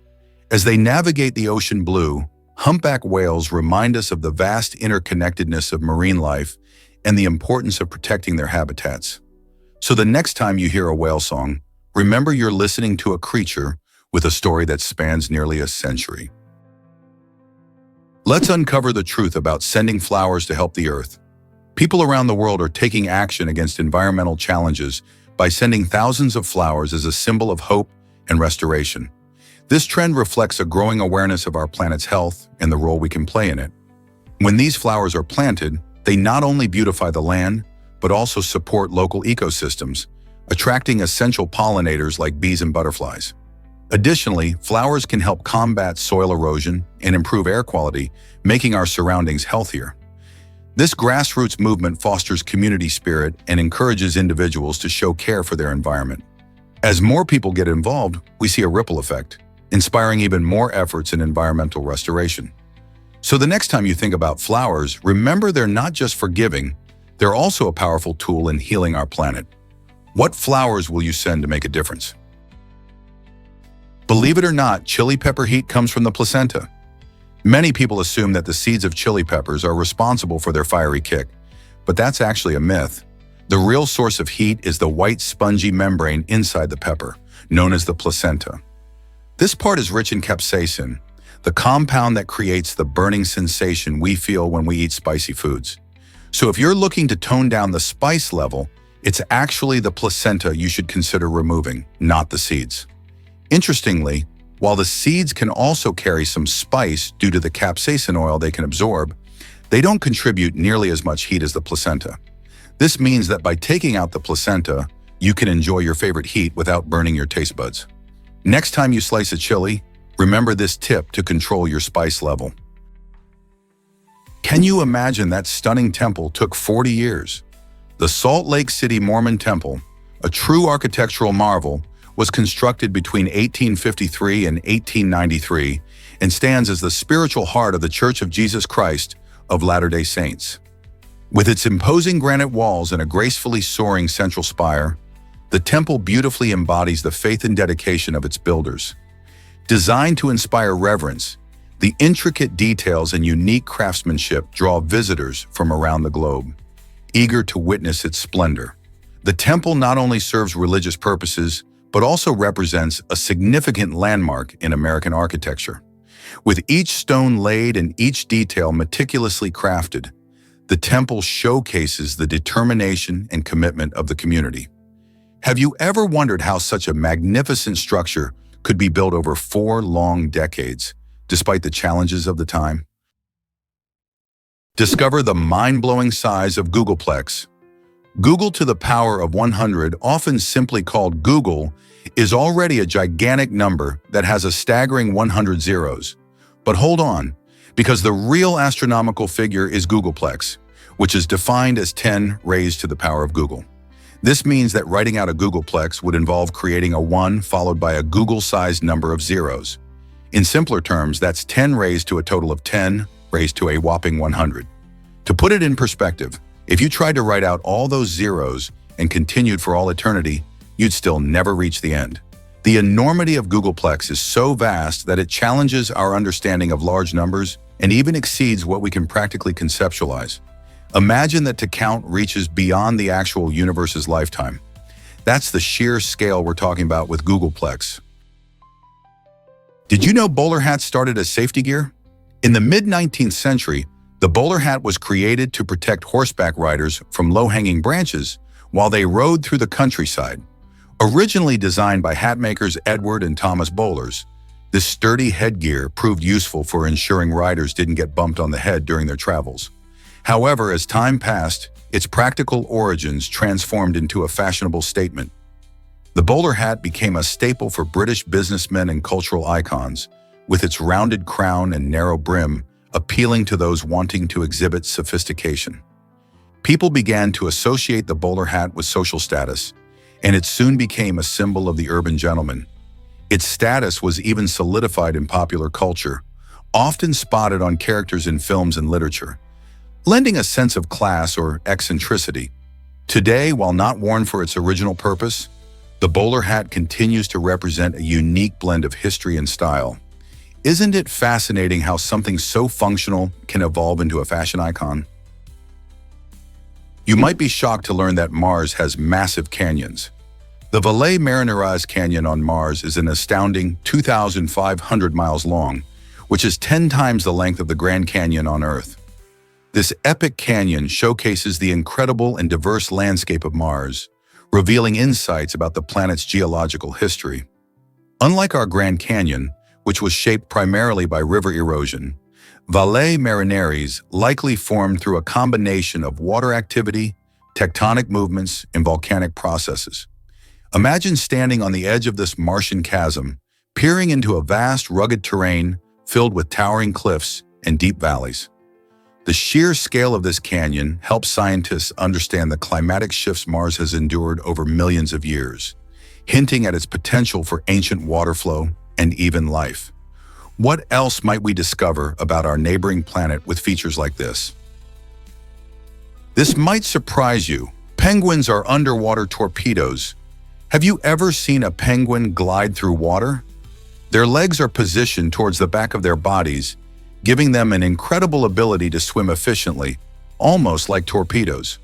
As they navigate the ocean blue, humpback whales remind us of the vast interconnectedness of marine life and the importance of protecting their habitats. So the next time you hear a whale song, remember you're listening to a creature with a story that spans nearly a century. Let's uncover the truth about sending flowers to help the earth. People around the world are taking action against environmental challenges by sending thousands of flowers as a symbol of hope and restoration. This trend reflects a growing awareness of our planet's health and the role we can play in it. When these flowers are planted, they not only beautify the land, but also support local ecosystems, attracting essential pollinators like bees and butterflies. Additionally, flowers can help combat soil erosion and improve air quality, making our surroundings healthier. This grassroots movement fosters community spirit and encourages individuals to show care for their environment. As more people get involved, we see a ripple effect, inspiring even more efforts in environmental restoration. So the next time you think about flowers, remember they're not just for giving, they're also a powerful tool in healing our planet. What flowers will you send to make a difference? Believe it or not, chili pepper heat comes from the placenta. Many people assume that the seeds of chili peppers are responsible for their fiery kick, but that's actually a myth. The real source of heat is the white spongy membrane inside the pepper, known as the placenta. This part is rich in capsaicin, the compound that creates the burning sensation we feel when we eat spicy foods. So if you're looking to tone down the spice level, it's actually the placenta you should consider removing, not the seeds. Interestingly, while the seeds can also carry some spice due to the capsaicin oil they can absorb, they don't contribute nearly as much heat as the placenta. This means that by taking out the placenta, you can enjoy your favorite heat without burning your taste buds. Next time you slice a chili, remember this tip to control your spice level. Can you imagine that stunning temple took 40 years? The Salt Lake City Mormon Temple, a true architectural marvel, was constructed between 1853 and 1893 and stands as the spiritual heart of the Church of Jesus Christ of Latter-day Saints. With its imposing granite walls and a gracefully soaring central spire, the temple beautifully embodies the faith and dedication of its builders. Designed to inspire reverence, The intricate details and unique craftsmanship draw visitors from around the globe, eager to witness its splendor. The temple not only serves religious purposes, but also represents a significant landmark in American architecture. With each stone laid and each detail meticulously crafted, the temple showcases the determination and commitment of the community. Have you ever wondered how such a magnificent structure could be built over 4 long decades, despite the challenges of the time? Discover the mind-blowing size of Googleplex. Google to the power of 100, often simply called Google, is already a gigantic number that has a staggering 100 zeros. But hold on, because the real astronomical figure is Googleplex, which is defined as 10 raised to the power of Google. This means that writing out a Googleplex would involve creating a 1 followed by a Google-sized number of zeros. In simpler terms, that's 10 raised to a total of 10 raised to a whopping 100. To put it in perspective, if you tried to write out all those zeros and continued for all eternity, you'd still never reach the end. The enormity of Googleplex is so vast that it challenges our understanding of large numbers and even exceeds what we can practically conceptualize. Imagine that to count reaches beyond the actual universe's lifetime. That's the sheer scale we're talking about with Googleplex. Did you know bowler hats started as safety gear? In the mid-19th century, the bowler hat was created to protect horseback riders from low-hanging branches while they rode through the countryside. Originally designed by hatmakers Edward and Thomas Bowlers, this sturdy headgear proved useful for ensuring riders didn't get bumped on the head during their travels. However, as time passed, its practical origins transformed into a fashionable statement. The bowler hat became a staple for British businessmen and cultural icons, with its rounded crown and narrow brim appealing to those wanting to exhibit sophistication. People began to associate the bowler hat with social status, and it soon became a symbol of the urban gentleman. Its status was even solidified in popular culture, often spotted on characters in films and literature, lending a sense of class or eccentricity. Today, while not worn for its original purpose, the bowler hat continues to represent a unique blend of history and style. Isn't it fascinating how something so functional can evolve into a fashion icon? You might be shocked to learn that Mars has massive canyons. The Valles Marineris Canyon on Mars is an astounding 2,500 miles long, which is 10 times the length of the Grand Canyon on Earth. This epic canyon showcases the incredible and diverse landscape of Mars, revealing insights about the planet's geological history. Unlike our Grand Canyon, which was shaped primarily by river erosion, Valles Marineris likely formed through a combination of water activity, tectonic movements, and volcanic processes. Imagine standing on the edge of this Martian chasm, peering into a vast, rugged terrain filled with towering cliffs and deep valleys. The sheer scale of this canyon helps scientists understand the climatic shifts Mars has endured over millions of years, hinting at its potential for ancient water flow and even life. What else might we discover about our neighboring planet with features like this? This might surprise you. Penguins are underwater torpedoes. Have you ever seen a penguin glide through water? Their legs are positioned towards the back of their bodies, giving them an incredible ability to swim efficiently, almost like torpedoes.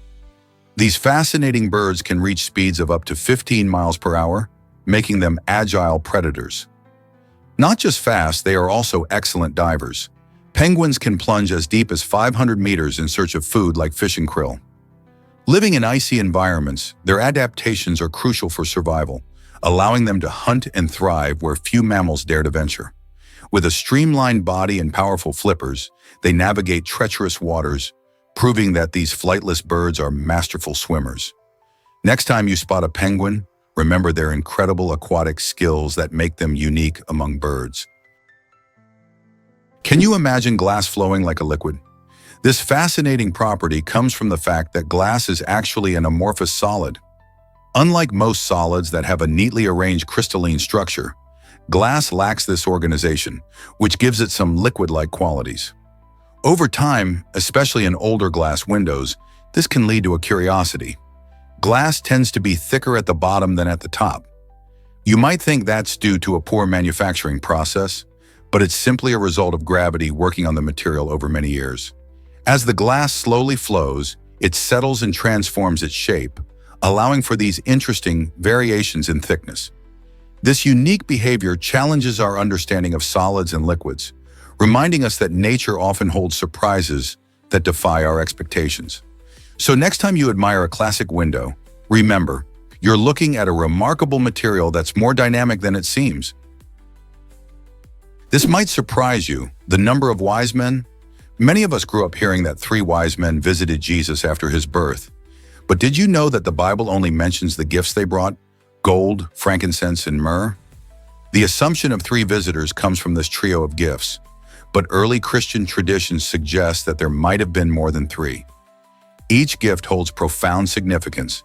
These fascinating birds can reach speeds of up to 15 miles per hour, making them agile predators. Not just fast, they are also excellent divers. Penguins can plunge as deep as 500 meters in search of food like fish and krill. Living in icy environments, their adaptations are crucial for survival, allowing them to hunt and thrive where few mammals dare to venture. With a streamlined body and powerful flippers, they navigate treacherous waters, proving that these flightless birds are masterful swimmers. Next time you spot a penguin, remember their incredible aquatic skills that make them unique among birds. Can you imagine glass flowing like a liquid? This fascinating property comes from the fact that glass is actually an amorphous solid. Unlike most solids that have a neatly arranged crystalline structure, glass lacks this organization, which gives it some liquid-like qualities. Over time, especially in older glass windows, this can lead to a curiosity. Glass tends to be thicker at the bottom than at the top. You might think that's due to a poor manufacturing process, but it's simply a result of gravity working on the material over many years. As the glass slowly flows, it settles and transforms its shape, allowing for these interesting variations in thickness. This unique behavior challenges our understanding of solids and liquids, reminding us that nature often holds surprises that defy our expectations. So next time you admire a classic window, remember, you're looking at a remarkable material that's more dynamic than it seems. This might surprise you, the number of wise men. Many of us grew up hearing that 3 wise men visited Jesus after his birth. But did you know that the Bible only mentions the gifts they brought? Gold, frankincense, and myrrh? The assumption of 3 visitors comes from this trio of gifts, but early Christian traditions suggest that there might have been more than 3. Each gift holds profound significance.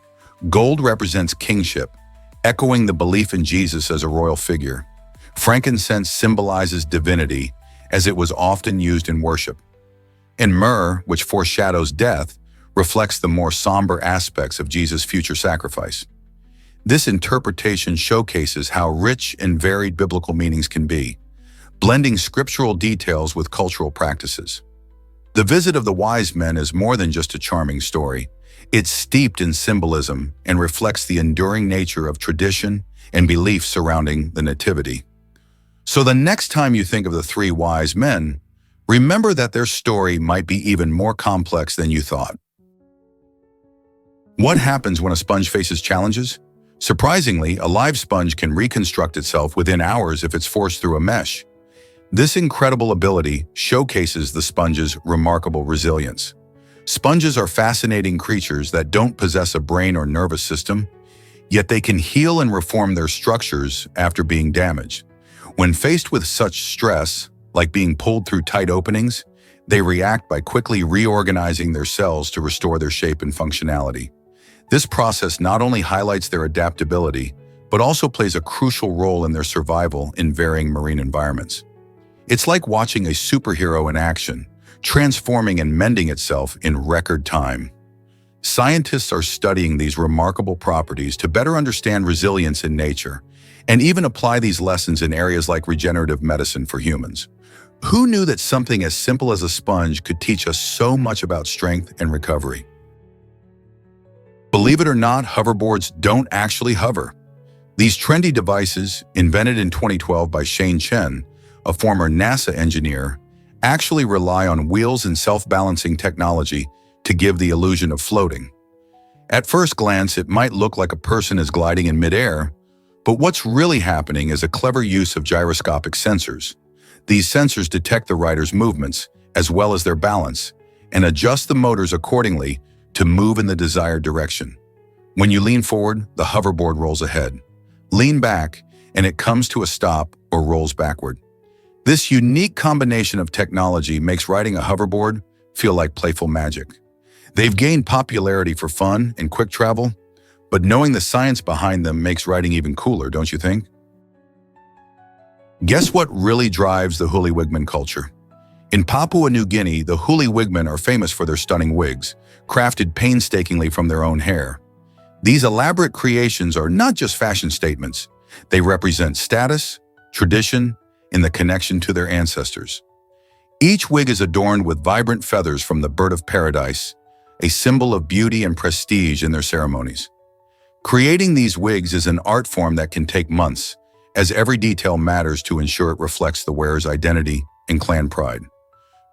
Gold represents kingship, echoing the belief in Jesus as a royal figure. Frankincense symbolizes divinity, as it was often used in worship. And myrrh, which foreshadows death, reflects the more somber aspects of Jesus' future sacrifice. This interpretation showcases how rich and varied biblical meanings can be, blending scriptural details with cultural practices. The visit of the wise men is more than just a charming story. It's steeped in symbolism and reflects the enduring nature of tradition and belief surrounding the Nativity. So the next time you think of the 3 wise men, remember that their story might be even more complex than you thought. What happens when a sponge faces challenges? Surprisingly, a live sponge can reconstruct itself within hours if it's forced through a mesh. This incredible ability showcases the sponge's remarkable resilience. Sponges are fascinating creatures that don't possess a brain or nervous system, yet they can heal and reform their structures after being damaged. When faced with such stress, like being pulled through tight openings, they react by quickly reorganizing their cells to restore their shape and functionality. This process not only highlights their adaptability, but also plays a crucial role in their survival in varying marine environments. It's like watching a superhero in action, transforming and mending itself in record time. Scientists are studying these remarkable properties to better understand resilience in nature, and even apply these lessons in areas like regenerative medicine for humans. Who knew that something as simple as a sponge could teach us so much about strength and recovery? Believe it or not, hoverboards don't actually hover. These trendy devices, invented in 2012 by Shane Chen, a former NASA engineer, actually rely on wheels and self-balancing technology to give the illusion of floating. At first glance, it might look like a person is gliding in midair, but what's really happening is a clever use of gyroscopic sensors. These sensors detect the rider's movements, as well as their balance, and adjust the motors accordingly to move in the desired direction. When you lean forward, the hoverboard rolls ahead. Lean back, and it comes to a stop or rolls backward. This unique combination of technology makes riding a hoverboard feel like playful magic. They've gained popularity for fun and quick travel, but knowing the science behind them makes riding even cooler, don't you think? Guess what really drives the Huli-Wigman culture? In Papua New Guinea, the Huli-Wigman are famous for their stunning wigs, crafted painstakingly from their own hair. These elaborate creations are not just fashion statements. They represent status, tradition, and the connection to their ancestors. Each wig is adorned with vibrant feathers from the bird of paradise, a symbol of beauty and prestige in their ceremonies. Creating these wigs is an art form that can take months, as every detail matters to ensure it reflects the wearer's identity and clan pride.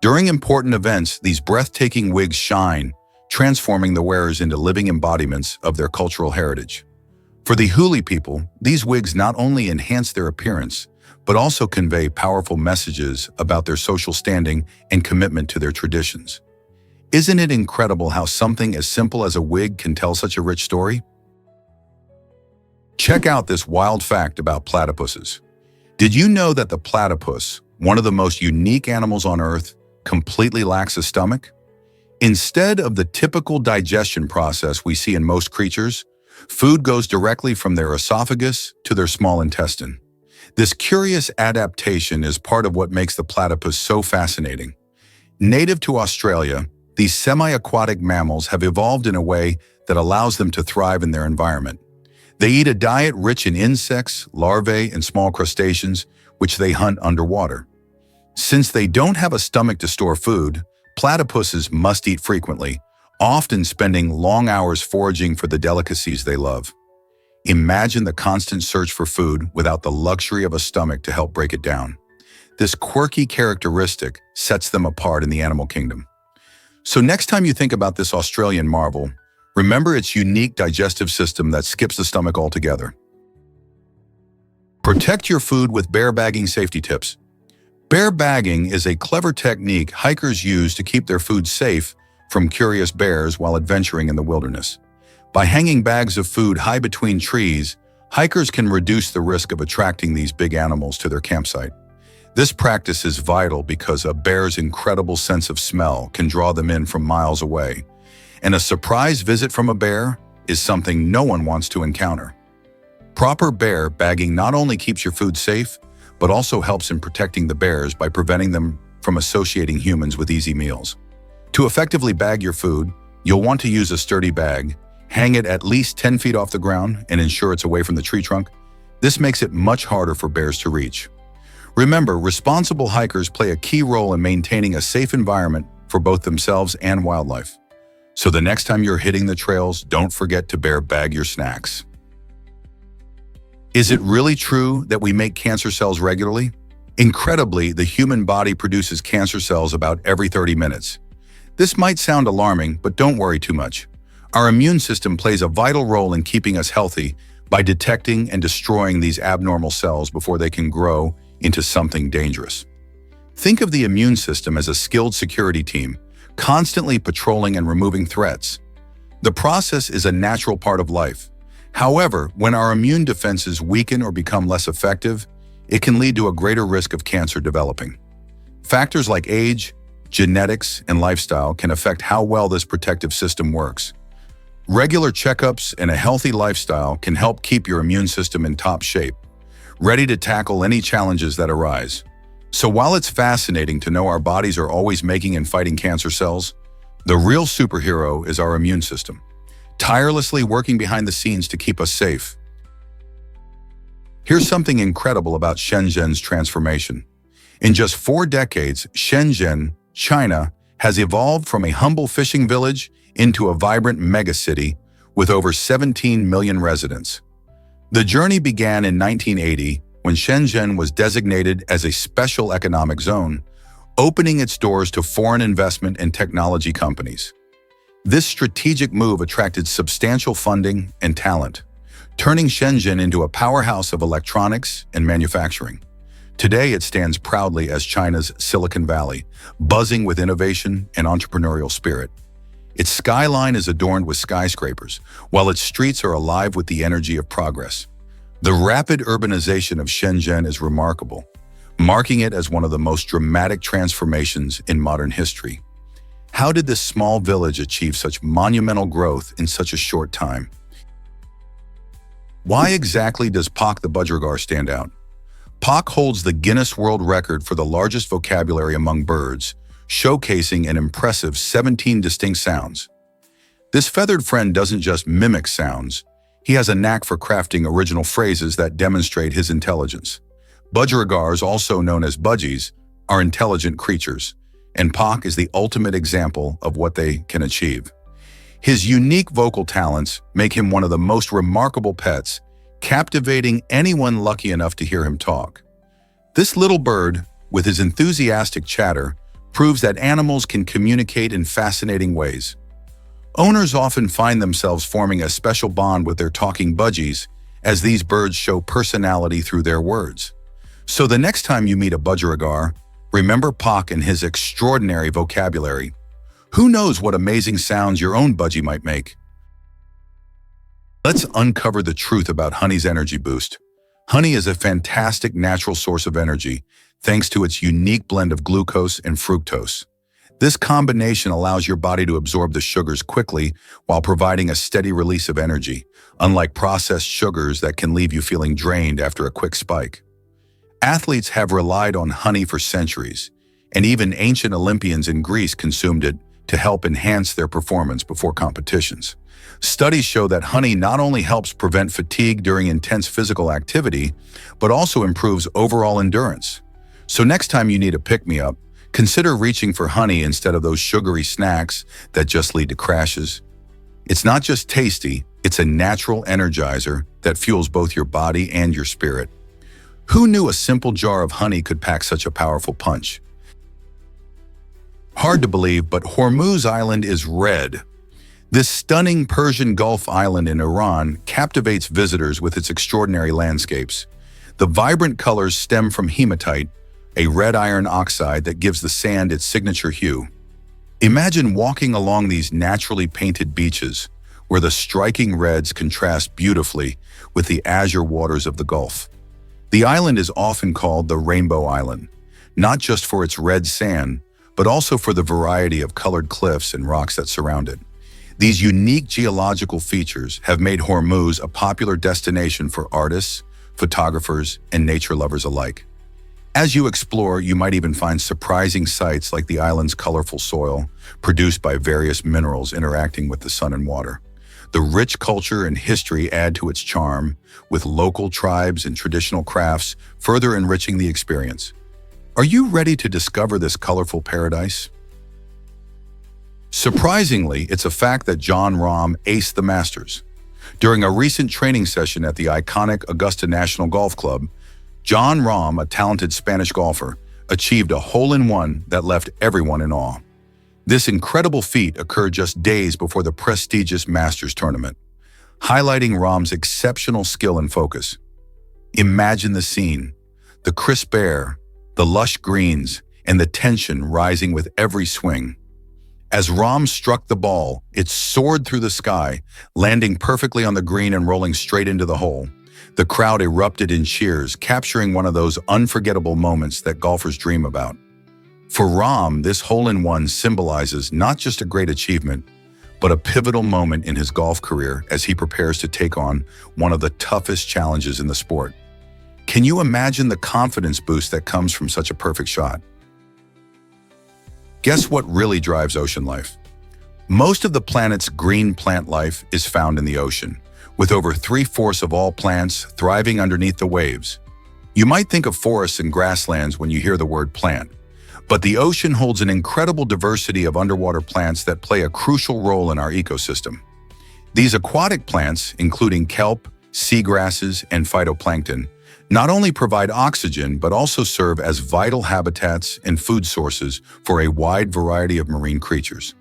During important events, these breathtaking wigs shine, transforming the wearers into living embodiments of their cultural heritage. For the Huli people, these wigs not only enhance their appearance, but also convey powerful messages about their social standing and commitment to their traditions. Isn't it incredible how something as simple as a wig can tell such a rich story? Check out this wild fact about platypuses. Did you know that the platypus, one of the most unique animals on Earth, completely lacks a stomach? Instead of the typical digestion process we see in most creatures, food goes directly from their esophagus to their small intestine. This curious adaptation is part of what makes the platypus so fascinating. Native to Australia, these semi-aquatic mammals have evolved in a way that allows them to thrive in their environment. They eat a diet rich in insects, larvae, and small crustaceans, which they hunt underwater. Since they don't have a stomach to store food, platypuses must eat frequently, often spending long hours foraging for the delicacies they love. Imagine the constant search for food without the luxury of a stomach to help break it down. This quirky characteristic sets them apart in the animal kingdom. So next time you think about this Australian marvel, remember its unique digestive system that skips the stomach altogether. Protect your food with bear bagging safety tips. Bear bagging is a clever technique hikers use to keep their food safe from curious bears while adventuring in the wilderness. By hanging bags of food high between trees, hikers can reduce the risk of attracting these big animals to their campsite. This practice is vital because a bear's incredible sense of smell can draw them in from miles away, and a surprise visit from a bear is something no one wants to encounter. Proper bear bagging not only keeps your food safe, but also helps in protecting the bears by preventing them from associating humans with easy meals. To effectively bag your food, you'll want to use a sturdy bag, hang it at least 10 feet off the ground, and ensure it's away from the tree trunk. This makes it much harder for bears to reach. Remember, responsible hikers play a key role in maintaining a safe environment for both themselves and wildlife. So the next time you're hitting the trails, don't forget to bear bag your snacks. Is it really true that we make cancer cells regularly? Incredibly, the human body produces cancer cells about every 30 minutes. This might sound alarming, but don't worry too much. Our immune system plays a vital role in keeping us healthy by detecting and destroying these abnormal cells before they can grow into something dangerous. Think of the immune system as a skilled security team, constantly patrolling and removing threats. The process is a natural part of life. However, when our immune defenses weaken or become less effective, it can lead to a greater risk of cancer developing. Factors like age, genetics, and lifestyle can affect how well this protective system works. Regular checkups and a healthy lifestyle can help keep your immune system in top shape, ready to tackle any challenges that arise. So while it's fascinating to know our bodies are always making and fighting cancer cells, the real superhero is our immune system, tirelessly working behind the scenes to keep us safe. Here's something incredible about Shenzhen's transformation. In just 4 decades, Shenzhen, China, has evolved from a humble fishing village into a vibrant megacity with over 17 million residents. The journey began in 1980 when Shenzhen was designated as a special economic zone, opening its doors to foreign investment and technology companies. This strategic move attracted substantial funding and talent, turning Shenzhen into a powerhouse of electronics and manufacturing. Today, it stands proudly as China's Silicon Valley, buzzing with innovation and entrepreneurial spirit. Its skyline is adorned with skyscrapers, while its streets are alive with the energy of progress. The rapid urbanization of Shenzhen is remarkable, marking it as one of the most dramatic transformations in modern history. How did this small village achieve such monumental growth in such a short time? Why exactly does Pak the budgerigar stand out? Pak holds the Guinness World Record for the largest vocabulary among birds, showcasing an impressive 17 distinct sounds. This feathered friend doesn't just mimic sounds, he has a knack for crafting original phrases that demonstrate his intelligence. Budgerigars, also known as budgies, are intelligent creatures, and Pak is the ultimate example of what they can achieve. His unique vocal talents make him one of the most remarkable pets, captivating anyone lucky enough to hear him talk. This little bird, with his enthusiastic chatter, proves that animals can communicate in fascinating ways. Owners often find themselves forming a special bond with their talking budgies, as these birds show personality through their words. So the next time you meet a budgerigar, remember Pak and his extraordinary vocabulary. Who knows what amazing sounds your own budgie might make? Let's uncover the truth about honey's energy boost. Honey is a fantastic natural source of energy, thanks to its unique blend of glucose and fructose. This combination allows your body to absorb the sugars quickly while providing a steady release of energy, unlike processed sugars that can leave you feeling drained after a quick spike. Athletes have relied on honey for centuries, and even ancient Olympians in Greece consumed it to help enhance their performance before competitions. Studies show that honey not only helps prevent fatigue during intense physical activity, but also improves overall endurance. So next time you need a pick-me-up, consider reaching for honey instead of those sugary snacks that just lead to crashes. It's not just tasty, it's a natural energizer that fuels both your body and your spirit. Who knew a simple jar of honey could pack such a powerful punch? Hard to believe, but Hormuz Island is red. This stunning Persian Gulf island in Iran captivates visitors with its extraordinary landscapes. The vibrant colors stem from hematite, a red iron oxide that gives the sand its signature hue. Imagine walking along these naturally painted beaches, where the striking reds contrast beautifully with the azure waters of the Gulf. The island is often called the Rainbow Island, not just for its red sand, but also for the variety of colored cliffs and rocks that surround it. These unique geological features have made Hormuz a popular destination for artists, photographers, and nature lovers alike. As you explore, you might even find surprising sights like the island's colorful soil, produced by various minerals interacting with the sun and water. The rich culture and history add to its charm, with local tribes and traditional crafts further enriching the experience. Are you ready to discover this colorful paradise? Surprisingly, it's a fact that Jon Rahm aced the Masters. During a recent training session at the iconic Augusta National Golf Club, Jon Rahm, a talented Spanish golfer, achieved a hole-in-one that left everyone in awe. This incredible feat occurred just days before the prestigious Masters tournament, highlighting Rahm's exceptional skill and focus. Imagine the scene: the crisp air, the lush greens, and the tension rising with every swing. As Rahm struck the ball, it soared through the sky, landing perfectly on the green and rolling straight into the hole. The crowd erupted in cheers, capturing one of those unforgettable moments that golfers dream about. For Rahm, this hole-in-one symbolizes not just a great achievement, but a pivotal moment in his golf career as he prepares to take on one of the toughest challenges in the sport. Can you imagine the confidence boost that comes from such a perfect shot? Guess what really drives ocean life? Most of the planet's green plant life is found in the ocean, with over 3/4 of all plants thriving underneath the waves. You might think of forests and grasslands when you hear the word plant, but the ocean holds an incredible diversity of underwater plants that play a crucial role in our ecosystem. These aquatic plants, including kelp, seagrasses, and phytoplankton, not only provide oxygen but also serve as vital habitats and food sources for a wide variety of marine creatures.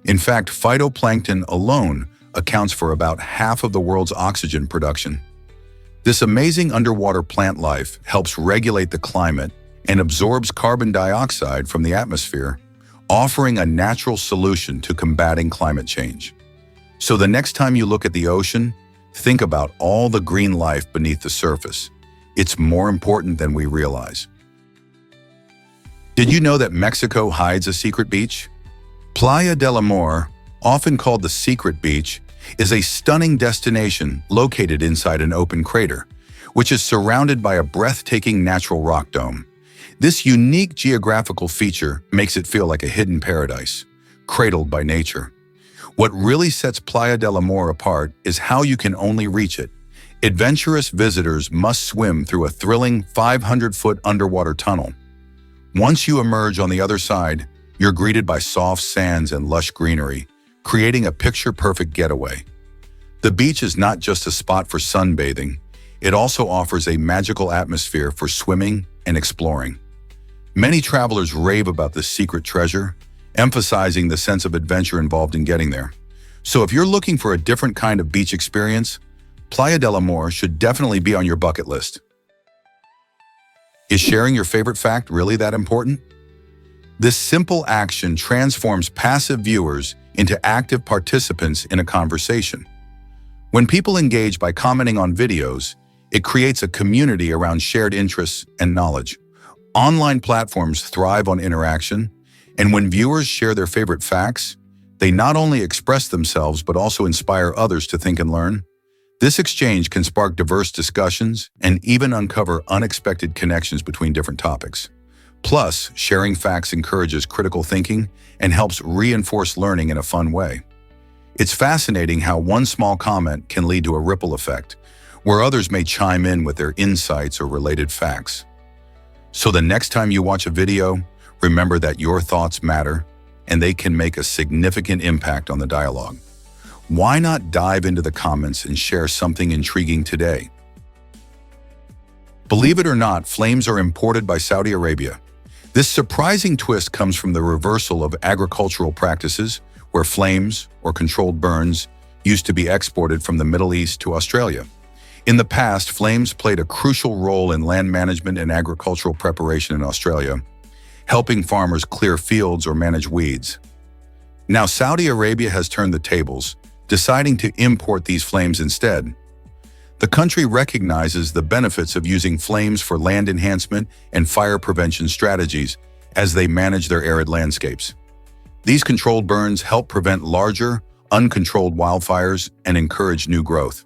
In fact, phytoplankton alone accounts for about half of the world's oxygen production. This amazing underwater plant life helps regulate the climate and absorbs carbon dioxide from the atmosphere, offering a natural solution to combating climate change. So the next time you look at the ocean, think about all the green life beneath the surface. It's more important than we realize. Did you know that Mexico hides a secret beach? Playa del Amor, often called the Secret Beach, is a stunning destination located inside an open crater, which is surrounded by a breathtaking natural rock dome. This unique geographical feature makes it feel like a hidden paradise, cradled by nature. What really sets Playa del Amor apart is how you can only reach it. Adventurous visitors must swim through a thrilling 500-foot underwater tunnel. Once you emerge on the other side, you're greeted by soft sands and lush greenery, creating a picture-perfect getaway. The beach is not just a spot for sunbathing, it also offers a magical atmosphere for swimming and exploring. Many travelers rave about this secret treasure, emphasizing the sense of adventure involved in getting there. So if you're looking for a different kind of beach experience, Playa del Amor should definitely be on your bucket list. Is sharing your favorite fact really that important? This simple action transforms passive viewers into active participants in a conversation. When people engage by commenting on videos, it creates a community around shared interests and knowledge. Online platforms thrive on interaction, and when viewers share their favorite facts, they not only express themselves but also inspire others to think and learn. This exchange can spark diverse discussions and even uncover unexpected connections between different topics. Plus, sharing facts encourages critical thinking and helps reinforce learning in a fun way. It's fascinating how one small comment can lead to a ripple effect, where others may chime in with their insights or related facts. So the next time you watch a video, remember that your thoughts matter and they can make a significant impact on the dialogue. Why not dive into the comments and share something intriguing today? Believe it or not, flames are imported by Saudi Arabia. This surprising twist comes from the reversal of agricultural practices, where flames, or controlled burns, used to be exported from the Middle East to Australia. In the past, flames played a crucial role in land management and agricultural preparation in Australia, helping farmers clear fields or manage weeds. Now, Saudi Arabia has turned the tables, deciding to import these flames instead. The country recognizes the benefits of using flames for land enhancement and fire prevention strategies as they manage their arid landscapes. These controlled burns help prevent larger, uncontrolled wildfires and encourage new growth.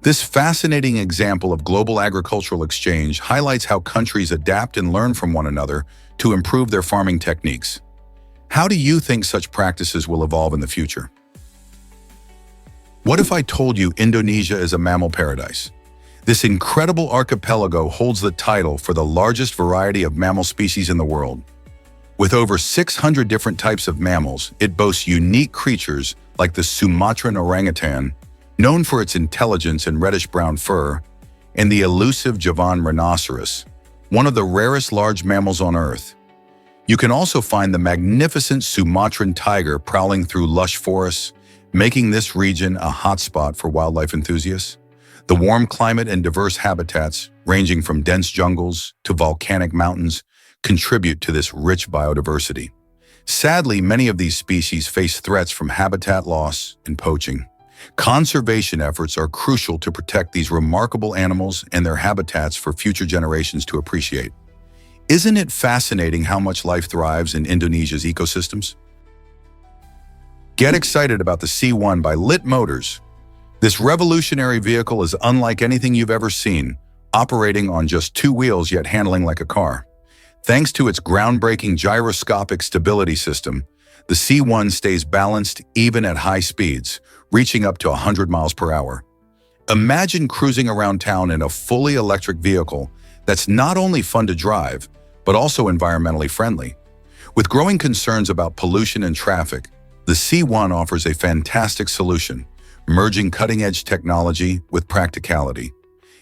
This fascinating example of global agricultural exchange highlights how countries adapt and learn from one another to improve their farming techniques. How do you think such practices will evolve in the future? What if I told you Indonesia is a mammal paradise? This incredible archipelago holds the title for the largest variety of mammal species in the world. With over 600 different types of mammals, it boasts unique creatures like the Sumatran orangutan, known for its intelligence and reddish-brown fur, and the elusive Javan rhinoceros, one of the rarest large mammals on Earth. You can also find the magnificent Sumatran tiger prowling through lush forests, making this region a hotspot for wildlife enthusiasts. The warm climate and diverse habitats, ranging from dense jungles to volcanic mountains, contribute to this rich biodiversity. Sadly, many of these species face threats from habitat loss and poaching. Conservation efforts are crucial to protect these remarkable animals and their habitats for future generations to appreciate. Isn't it fascinating how much life thrives in Indonesia's ecosystems? Get excited about the C1 by Lit Motors. This revolutionary vehicle is unlike anything you've ever seen, operating on just two wheels yet handling like a car. Thanks to its groundbreaking gyroscopic stability system, the C1 stays balanced even at high speeds, reaching up to 100 miles per hour. Imagine cruising around town in a fully electric vehicle that's not only fun to drive, but also environmentally friendly. With growing concerns about pollution and traffic, the C1 offers a fantastic solution, merging cutting-edge technology with practicality.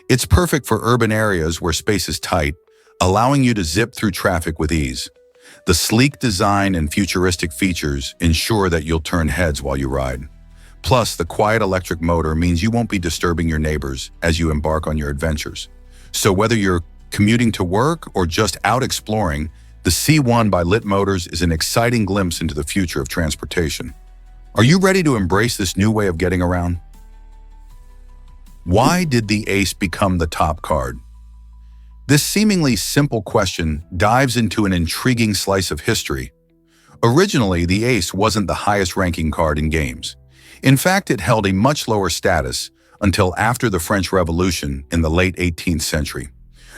It's perfect for urban areas where space is tight, allowing you to zip through traffic with ease. The sleek design and futuristic features ensure that you'll turn heads while you ride. Plus, the quiet electric motor means you won't be disturbing your neighbors as you embark on your adventures. So whether you're commuting to work or just out exploring, the C1 by Lit Motors is an exciting glimpse into the future of transportation. Are you ready to embrace this new way of getting around? Why did the Ace become the top card? This seemingly simple question dives into an intriguing slice of history. Originally, the Ace wasn't the highest-ranking card in games. In fact, it held a much lower status until after the French Revolution in the late 18th century.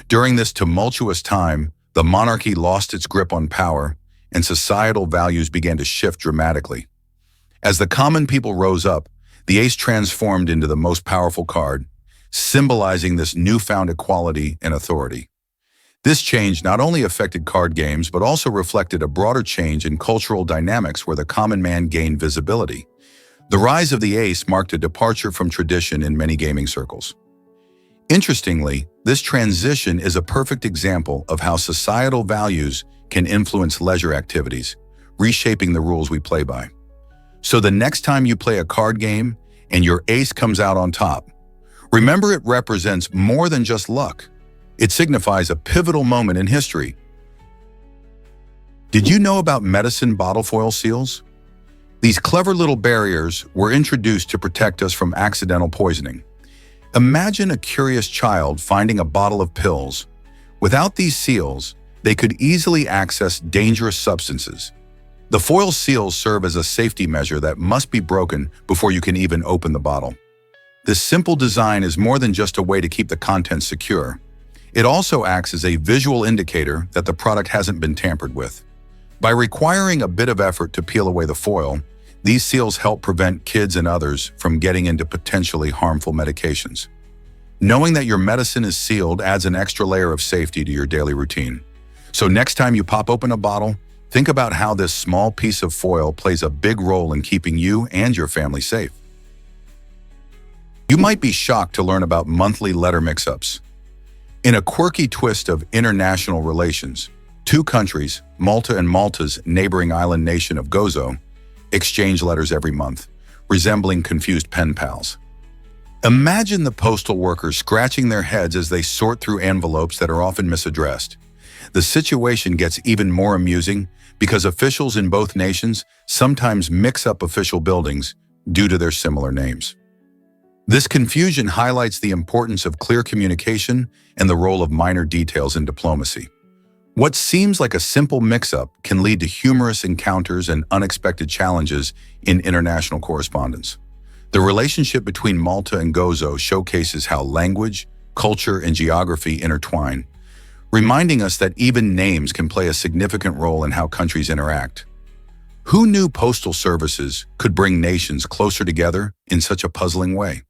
During this tumultuous time, the monarchy lost its grip on power, and societal values began to shift dramatically. As the common people rose up, the Ace transformed into the most powerful card, symbolizing this newfound equality and authority. This change not only affected card games, but also reflected a broader change in cultural dynamics where the common man gained visibility. The rise of the Ace marked a departure from tradition in many gaming circles. Interestingly, this transition is a perfect example of how societal values can influence leisure activities, reshaping the rules we play by. So the next time you play a card game and your Ace comes out on top, remember it represents more than just luck. It signifies a pivotal moment in history. Did you know about medicine bottle foil seals? These clever little barriers were introduced to protect us from accidental poisoning. Imagine a curious child finding a bottle of pills. Without these seals, they could easily access dangerous substances. The foil seals serve as a safety measure that must be broken before you can even open the bottle. This simple design is more than just a way to keep the contents secure. It also acts as a visual indicator that the product hasn't been tampered with. By requiring a bit of effort to peel away the foil, these seals help prevent kids and others from getting into potentially harmful medications. Knowing that your medicine is sealed adds an extra layer of safety to your daily routine. So next time you pop open a bottle, think about how this small piece of foil plays a big role in keeping you and your family safe. You might be shocked to learn about monthly letter mix-ups. In a quirky twist of international relations, two countries, Malta and Malta's neighboring island nation of Gozo, exchange letters every month, resembling confused pen pals. Imagine the postal workers scratching their heads as they sort through envelopes that are often misaddressed. The situation gets even more amusing because officials in both nations sometimes mix up official buildings due to their similar names. This confusion highlights the importance of clear communication and the role of minor details in diplomacy. What seems like a simple mix-up can lead to humorous encounters and unexpected challenges in international correspondence. The relationship between Malta and Gozo showcases how language, culture, and geography intertwine, reminding us that even names can play a significant role in how countries interact. Who knew postal services could bring nations closer together in such a puzzling way?